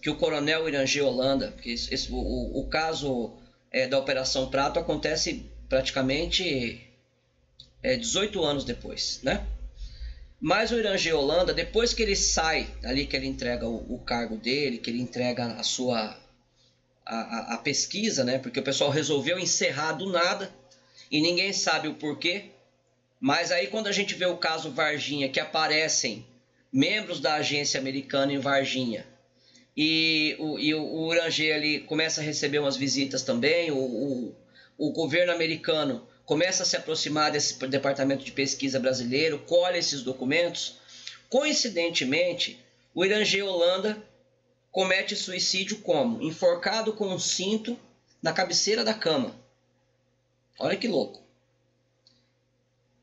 que o coronel Irangê Holanda, que o caso da Operação Prato acontece praticamente 18 anos depois, né? Mas o Irangê Holanda, depois que ele sai ali, que ele entrega o cargo dele, que ele entrega a pesquisa, né? Porque o pessoal resolveu encerrar do nada e ninguém sabe o porquê. Mas aí quando a gente vê o caso Varginha, que aparecem membros da agência americana em Varginha, e o Irangê ali começa a receber umas visitas também, o governo americano começa a se aproximar desse departamento de pesquisa brasileiro, colhe esses documentos. Coincidentemente, o Irangê Holanda comete suicídio como? Enforcado com um cinto na cabeceira da cama. Olha que louco.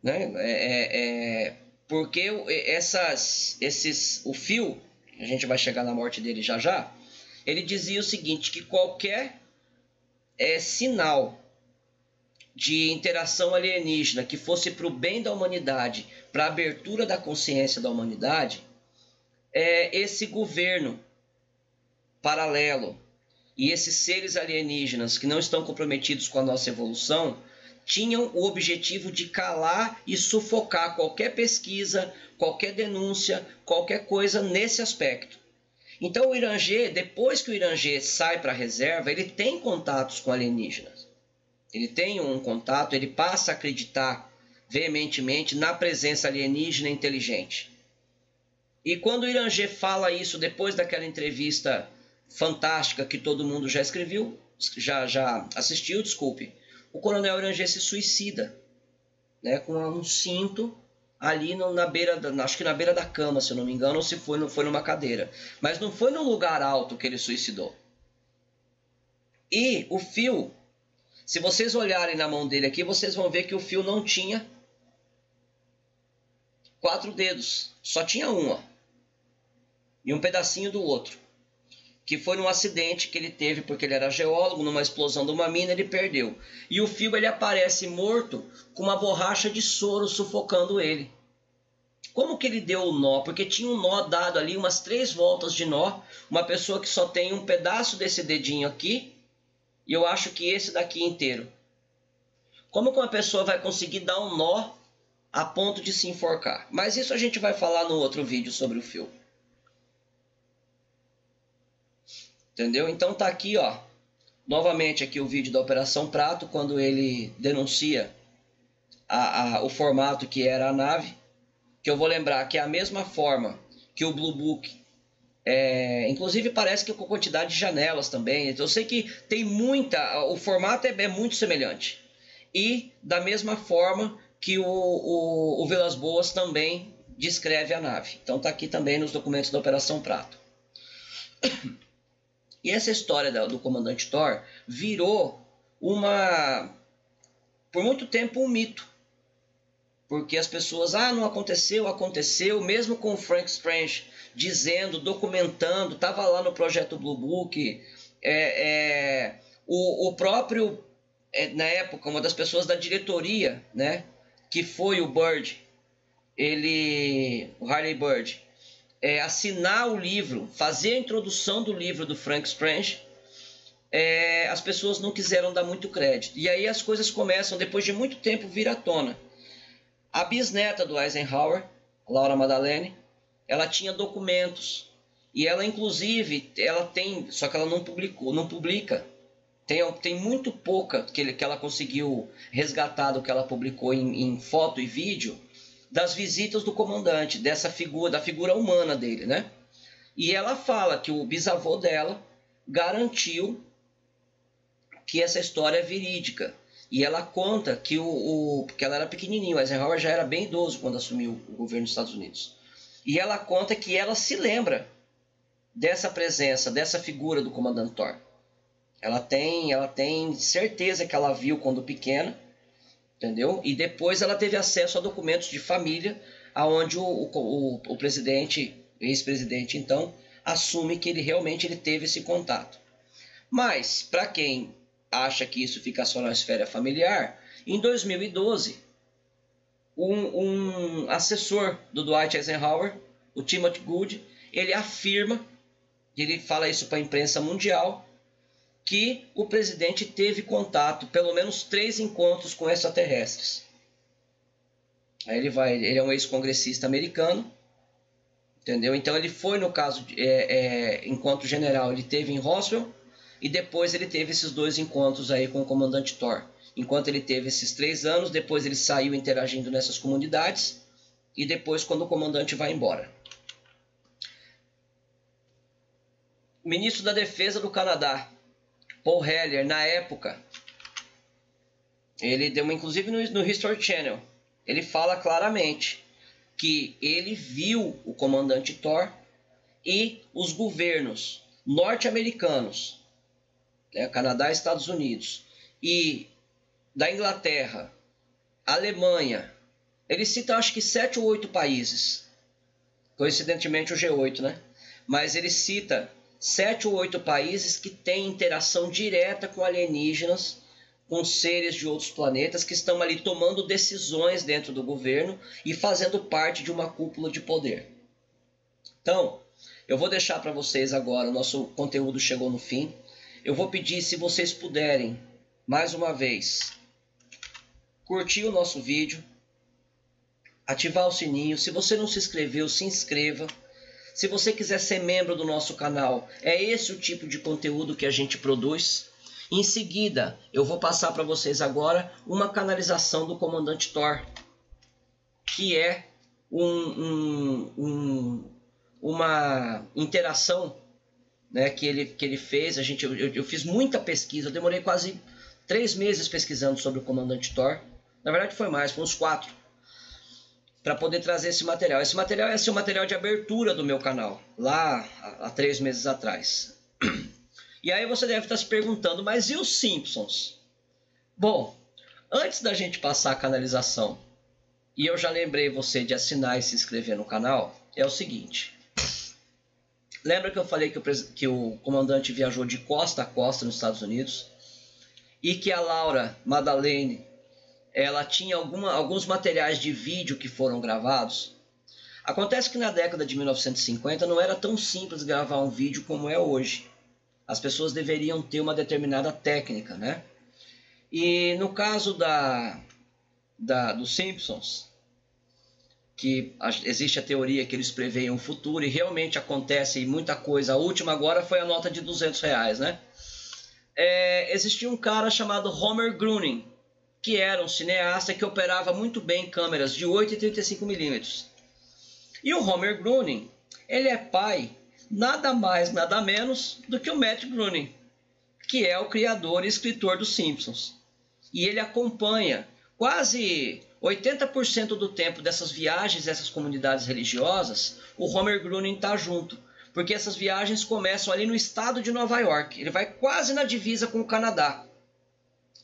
Né? Porque o Phil, a gente vai chegar na morte dele já já, ele dizia o seguinte, que qualquer sinal de interação alienígena que fosse para o bem da humanidade, para a abertura da consciência da humanidade, esse governo paralelo e esses seres alienígenas que não estão comprometidos com a nossa evolução tinham o objetivo de calar e sufocar qualquer pesquisa, qualquer denúncia, qualquer coisa nesse aspecto. Então o Irangê, depois que o Irangê sai para a reserva, ele tem contatos com alienígenas. Ele tem um contato, ele passa a acreditar veementemente na presença alienígena inteligente. E quando o Irangê fala isso depois daquela entrevista fantástica que todo mundo já já assistiu, desculpe, o coronel Irangê se suicida, né, com um cinto ali na beira, acho que na beira da cama, se eu não me engano, ou se foi numa cadeira. Mas não foi num lugar alto que ele suicidou. E o Phil, se vocês olharem na mão dele aqui, vocês vão ver que o Phil não tinha 4 dedos, só tinha um, ó, e um pedacinho do outro, que foi num acidente que ele teve porque ele era geólogo, numa explosão de uma mina ele perdeu. E o Phil, ele aparece morto com uma borracha de soro sufocando ele. Como que ele deu o nó? Porque tinha um nó dado ali, umas 3 voltas de nó, uma pessoa que só tem um pedaço desse dedinho aqui, e eu acho que esse daqui inteiro. Como que uma pessoa vai conseguir dar um nó a ponto de se enforcar? Mas isso a gente vai falar no outro vídeo sobre o Phil. Entendeu? Então tá aqui, ó, novamente aqui o vídeo da Operação Prato, quando ele denuncia o formato que era a nave, que eu vou lembrar que é a mesma forma que o Blue Book, inclusive parece que com quantidade de janelas também, então eu sei que tem o formato é muito semelhante, e da mesma forma que o Vilas Boas também descreve a nave. Então tá aqui também nos documentos da Operação Prato. E essa história do comandante Thor virou por muito tempo um mito. Porque as pessoas, não aconteceu, aconteceu, mesmo com o Frank Strange dizendo, documentando, estava lá no projeto Blue Book, o próprio, na época, uma das pessoas da diretoria, né, que foi o Bird, o Harley Bird, assinar o livro, fazer a introdução do livro do Frank Strange, as pessoas não quiseram dar muito crédito. E aí as coisas começam, depois de muito tempo, vir à tona. A bisneta do Eisenhower, Laura Madalene, ela tinha documentos. E ela, inclusive, ela tem, só que ela não publica. Tem muito pouca que ela conseguiu resgatar do que ela publicou em foto e vídeo, das visitas do comandante, da figura humana dele, né? E ela fala que o bisavô dela garantiu que essa história é verídica. E ela conta que porque ela era pequenininha, o Eisenhower já era bem idoso quando assumiu o governo dos Estados Unidos. E ela conta que ela se lembra dessa presença, dessa figura do comandante Thor. Ela tem certeza que ela viu quando pequena, entendeu? E depois ela teve acesso a documentos de família, aonde o presidente, ex-presidente então, assume que ele realmente teve esse contato. Mas, para quem acha que isso fica só na esfera familiar, em 2012, um assessor do Dwight Eisenhower, o Timothy Good, ele afirma, ele fala isso para a imprensa mundial, que o presidente teve contato, pelo menos 3 encontros com extraterrestres. Aí ele é um ex-congressista americano, entendeu? Então ele foi, no caso, encontro general, ele teve em Roswell, e depois ele teve esses 2 encontros aí com o comandante Thor. Enquanto ele teve esses 3 anos, depois ele saiu interagindo nessas comunidades, e depois quando o comandante vai embora. O ministro da Defesa do Canadá, Paul Hellyer, na época, ele deu uma, inclusive no History Channel, ele fala claramente que ele viu o comandante Thor e os governos norte-americanos, né, Canadá e Estados Unidos, e da Inglaterra, Alemanha, ele cita acho que 7 ou 8 países, coincidentemente o G8, né? Mas ele cita 7 ou 8 países que têm interação direta com alienígenas, com seres de outros planetas que estão ali tomando decisões dentro do governo e fazendo parte de uma cúpula de poder. Então, eu vou deixar para vocês agora, o nosso conteúdo chegou no fim. Eu vou pedir, se vocês puderem, mais uma vez, curtir o nosso vídeo, ativar o sininho. Se você não se inscreveu, se inscreva. Se você quiser ser membro do nosso canal, é esse o tipo de conteúdo que a gente produz. Em seguida, eu vou passar para vocês agora uma canalização do comandante Thor, que é uma interação, né, que ele fez. Eu fiz muita pesquisa, eu demorei quase 3 meses pesquisando sobre o comandante Thor. Na verdade foi mais, foi uns 4. Para poder trazer esse material. Esse material é o material de abertura do meu canal, lá há 3 meses atrás. E aí você deve estar se perguntando, mas e os Simpsons? Bom, antes da gente passar a canalização, e eu já lembrei você de assinar e se inscrever no canal, é o seguinte. Lembra que eu falei que o comandante viajou de costa a costa nos Estados Unidos? E que a Laura Madeleine, ela tinha alguns materiais de vídeo que foram gravados? Acontece que na década de 1950 não era tão simples gravar um vídeo como é hoje. As pessoas deveriam ter uma determinada técnica, né? E no caso dos Simpsons, que existe a teoria que eles preveem o futuro e realmente acontece muita coisa. A última agora foi a nota de R$200, né? Existia um cara chamado Homer Groening, que era um cineasta que operava muito bem câmeras de 8 e 35mm. E o Homer Groening, ele é pai, nada mais, nada menos do que o Matt Groening, que é o criador e escritor dos Simpsons. E ele acompanha quase 80% do tempo dessas viagens, dessas comunidades religiosas, o Homer Groening está junto. Porque essas viagens começam ali no estado de Nova York. Ele vai quase na divisa com o Canadá.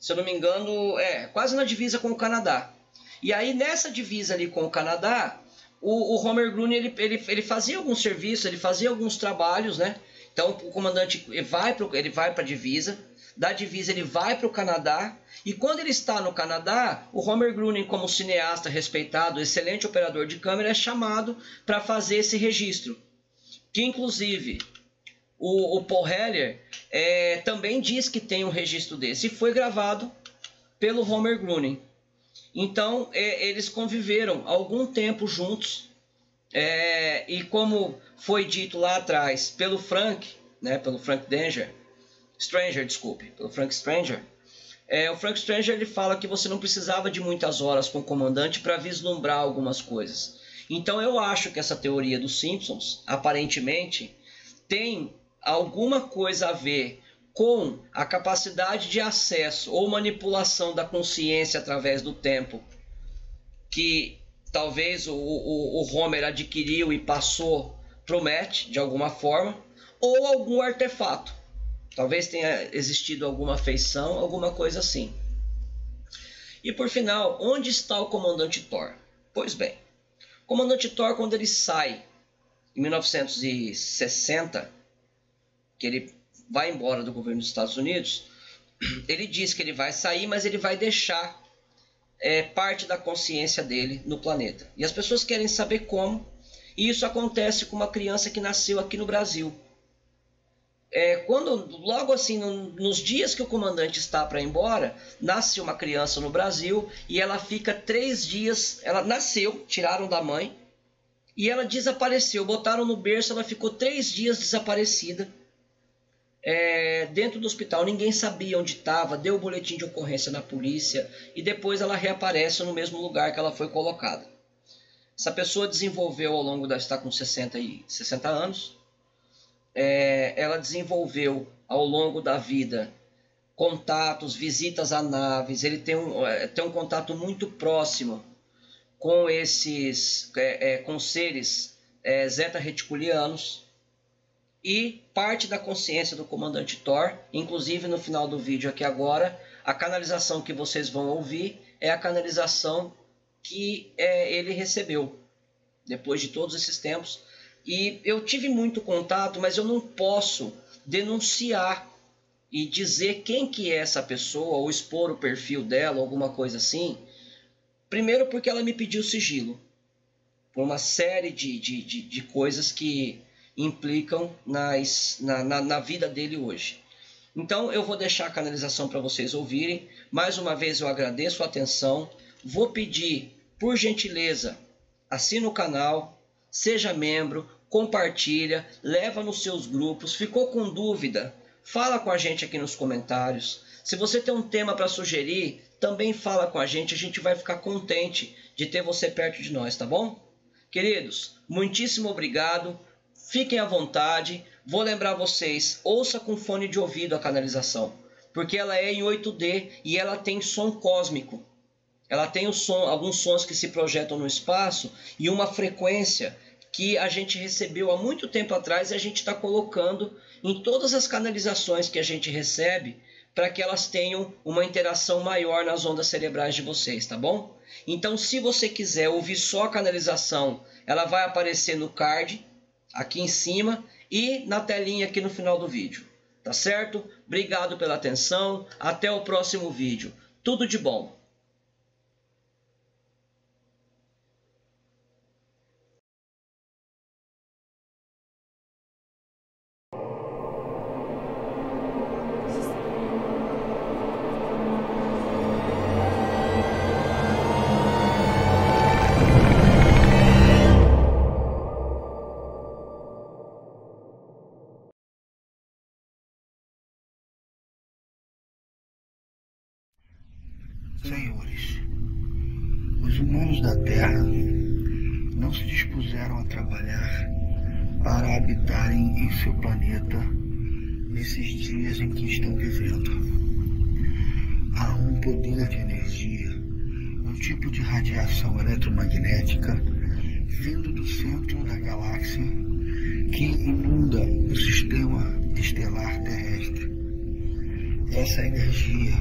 Se eu não me engano, quase na divisa com o Canadá. E aí, nessa divisa ali com o Canadá, o Homer Groening, ele fazia alguns serviços, ele fazia alguns trabalhos, né? Então, o comandante ele vai para a divisa, da divisa ele vai para o Canadá, e quando ele está no Canadá, o Homer Groening, como cineasta respeitado, excelente operador de câmera, é chamado para fazer esse registro. Que, inclusive, o Paul Hellyer também diz que tem um registro desse, e foi gravado pelo Homer Groening. Então, eles conviveram algum tempo juntos, e como foi dito lá atrás pelo Frank, né, pelo Frank Stranger, o Frank Stranger ele fala que você não precisava de muitas horas com o comandante para vislumbrar algumas coisas. Então eu acho que essa teoria dos Simpsons, aparentemente, tem alguma coisa a ver com a capacidade de acesso ou manipulação da consciência através do tempo, que talvez o Homer adquiriu e passou para o Matt de alguma forma, ou algum artefato. Talvez tenha existido alguma feição, alguma coisa assim. E por final, onde está o comandante Thor? Pois bem, o comandante Thor, quando ele sai em 1960, que ele vai embora do governo dos Estados Unidos, ele diz que ele vai sair, mas ele vai deixar parte da consciência dele no planeta. E as pessoas querem saber como, e isso acontece com uma criança que nasceu aqui no Brasil. Logo assim, nos dias que o comandante está para ir embora, nasce uma criança no Brasil e ela fica 3 dias, ela nasceu, tiraram da mãe, e ela desapareceu, botaram no berço, ela ficou 3 dias desaparecida dentro do hospital, ninguém sabia onde estava, deu o boletim de ocorrência na polícia e depois ela reaparece no mesmo lugar que ela foi colocada. Essa pessoa desenvolveu ao longo está com 60 anos, ela desenvolveu ao longo da vida contatos, visitas a naves, ele tem um contato muito próximo com com seres zeta reticulianos, e parte da consciência do comandante Thor, inclusive no final do vídeo aqui agora, a canalização que vocês vão ouvir é a canalização que ele recebeu depois de todos esses tempos. E eu tive muito contato, mas eu não posso denunciar e dizer quem que é essa pessoa, ou expor o perfil dela, alguma coisa assim. Primeiro porque ela me pediu sigilo, por uma série de coisas que implicam na vida dele hoje. Então eu vou deixar a canalização para vocês ouvirem. Mais uma vez eu agradeço a atenção. Vou pedir, por gentileza, assina o canal, seja membro, compartilha, leva nos seus grupos. Ficou com dúvida? Fala com a gente aqui nos comentários. Se você tem um tema para sugerir, também fala com a gente vai ficar contente de ter você perto de nós, tá bom? Queridos, muitíssimo obrigado. Fiquem à vontade. Vou lembrar vocês, ouça com fone de ouvido a canalização, porque ela é em 8D e ela tem som cósmico. Ela tem alguns sons que se projetam no espaço e uma frequência que a gente recebeu há muito tempo atrás e a gente está colocando em todas as canalizações que a gente recebe para que elas tenham uma interação maior nas ondas cerebrais de vocês, tá bom? Então, se você quiser ouvir só a canalização, ela vai aparecer no card aqui em cima e na telinha aqui no final do vídeo, tá certo? Obrigado pela atenção, até o próximo vídeo. Tudo de bom! Senhores, os humanos da Terra não se dispuseram a trabalhar para habitarem em seu planeta nesses dias em que estão vivendo. Há um poder de energia, um tipo de radiação eletromagnética vindo do centro da galáxia que inunda o sistema estelar terrestre. Essa energia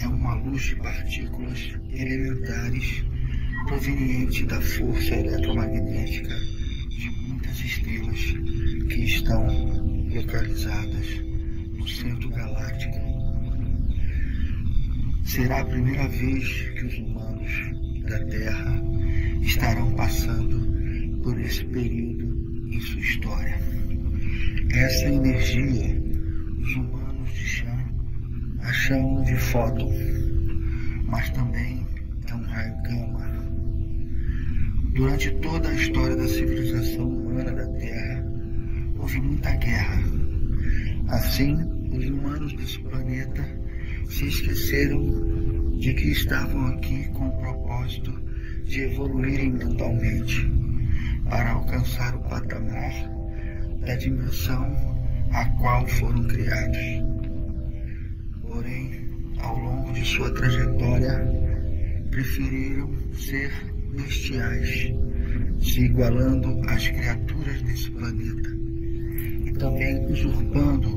é uma luz de partículas elementares proveniente da força eletromagnética de muitas estrelas que estão localizadas no centro galáctico. Será a primeira vez que os humanos da Terra estarão passando por esse período em sua história. Essa energia, os humanos de chão a chamam de fóton, mas também é um raio gama. Durante toda a história da civilização humana da Terra, houve muita guerra. Assim, os humanos desse planeta se esqueceram de que estavam aqui com o propósito de evoluírem mentalmente para alcançar o patamar da dimensão a qual foram criados. Porém, ao longo de sua trajetória, preferiram ser bestiais, se igualando às criaturas desse planeta e também usurpando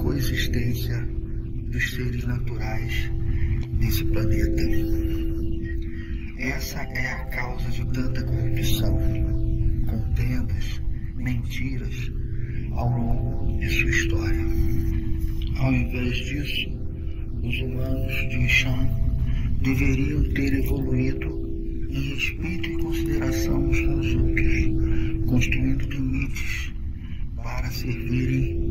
coexistência dos seres naturais desse planeta. Essa é a causa de tanta corrupção, contendas, mentiras ao longo de sua história. Ao invés disso, os humanos de Shan deveriam ter evoluído em respeito e consideração uns com os outros, construindo limites para servirem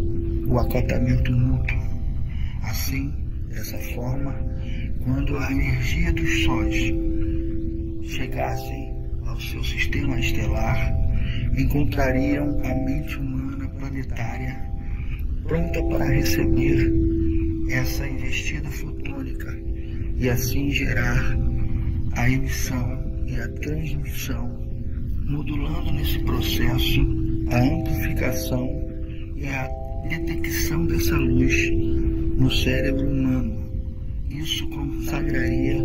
o acatamento mútuo. Assim, dessa forma, quando a energia dos sóis chegassem ao seu sistema estelar, encontrariam a mente humana planetária pronta para receber essa investida fotônica e assim gerar a emissão e a transmissão, modulando nesse processo a amplificação e a detecção dessa luz no cérebro humano. Isso consagraria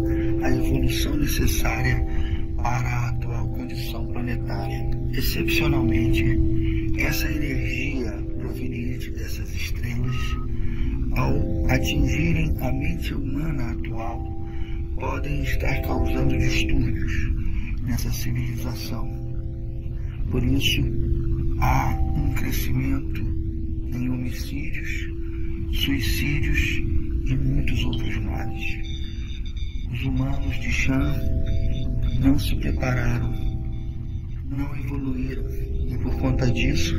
a evolução necessária para a atual condição planetária. Excepcionalmente, essa energia proveniente dessas estrelas, ao atingirem a mente humana atual, podem estar causando distúrbios nessa civilização. Por isso, há um crescimento em homicídios, suicídios e muitos outros males. Os humanos de Shan não se prepararam, não evoluíram, e por conta disso,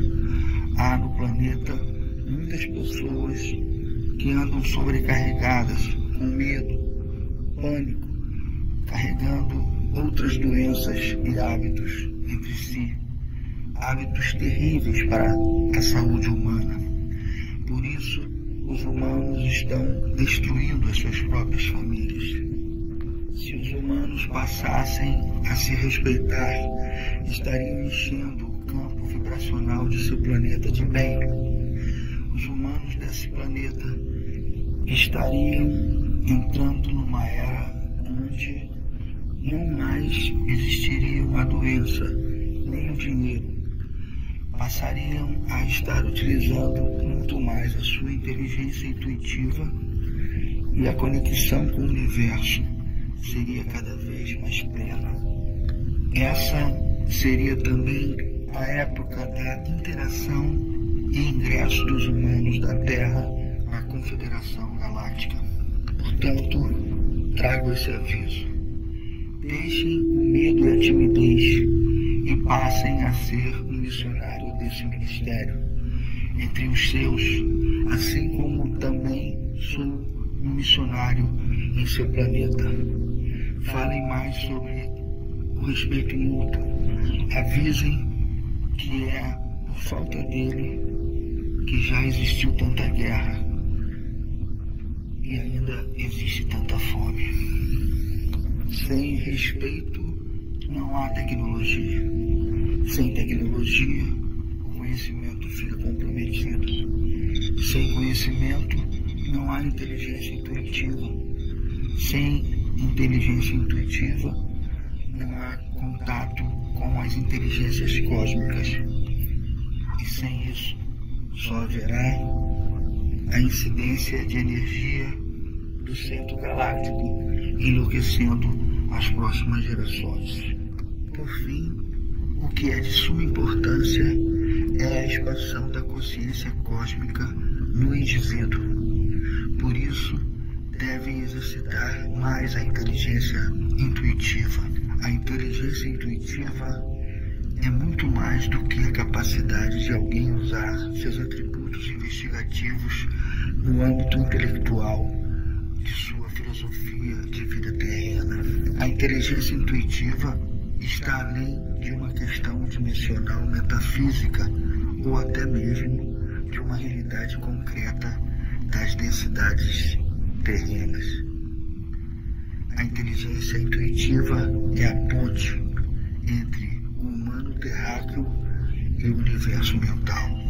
há no planeta muitas pessoas que andam sobrecarregadas, com medo, pânico, carregando outras doenças e hábitos entre si, hábitos terríveis para a saúde humana. Por isso, os humanos estão destruindo as suas próprias famílias. Se os humanos passassem a se respeitar, estariam enchendo o campo vibracional de seu planeta de bem. Os humanos desse planeta estariam entrando numa era onde não mais existiriam a doença nem o dinheiro. Passariam a estar utilizando muito mais a sua inteligência intuitiva e a conexão com o universo seria cada vez mais plena. Essa seria também a época da interação e ingresso dos humanos da Terra à Confederação Galáctica. Portanto, trago esse aviso. Deixem o medo e a timidez e passem a ser um missionário desse ministério entre os seus, assim como também sou um missionário em seu planeta. Falem mais sobre o respeito mútuo. Avisem que é por falta dele que já existiu tanta guerra e ainda existe tanta fome. Sem respeito não há tecnologia. Sem tecnologia, o conhecimento fica comprometido. Sem conhecimento, não há inteligência intuitiva. Sem inteligência intuitiva, não há contato com as inteligências cósmicas. E sem isso, só haverá a incidência de energia do centro galáctico, enlouquecendo as próximas gerações. Por fim, o que é de suma importância é a expansão da consciência cósmica no indivíduo. Por isso, devem exercitar mais a inteligência intuitiva. A inteligência intuitiva é muito mais do que a capacidade de alguém usar seus atributos investigativos no âmbito intelectual de sua filosofia de vida terrena. A inteligência intuitiva está além de uma questão dimensional metafísica ou até mesmo de uma realidade concreta das densidades terrenas. A inteligência intuitiva é a ponte entre o humano terráqueo e o universo mental.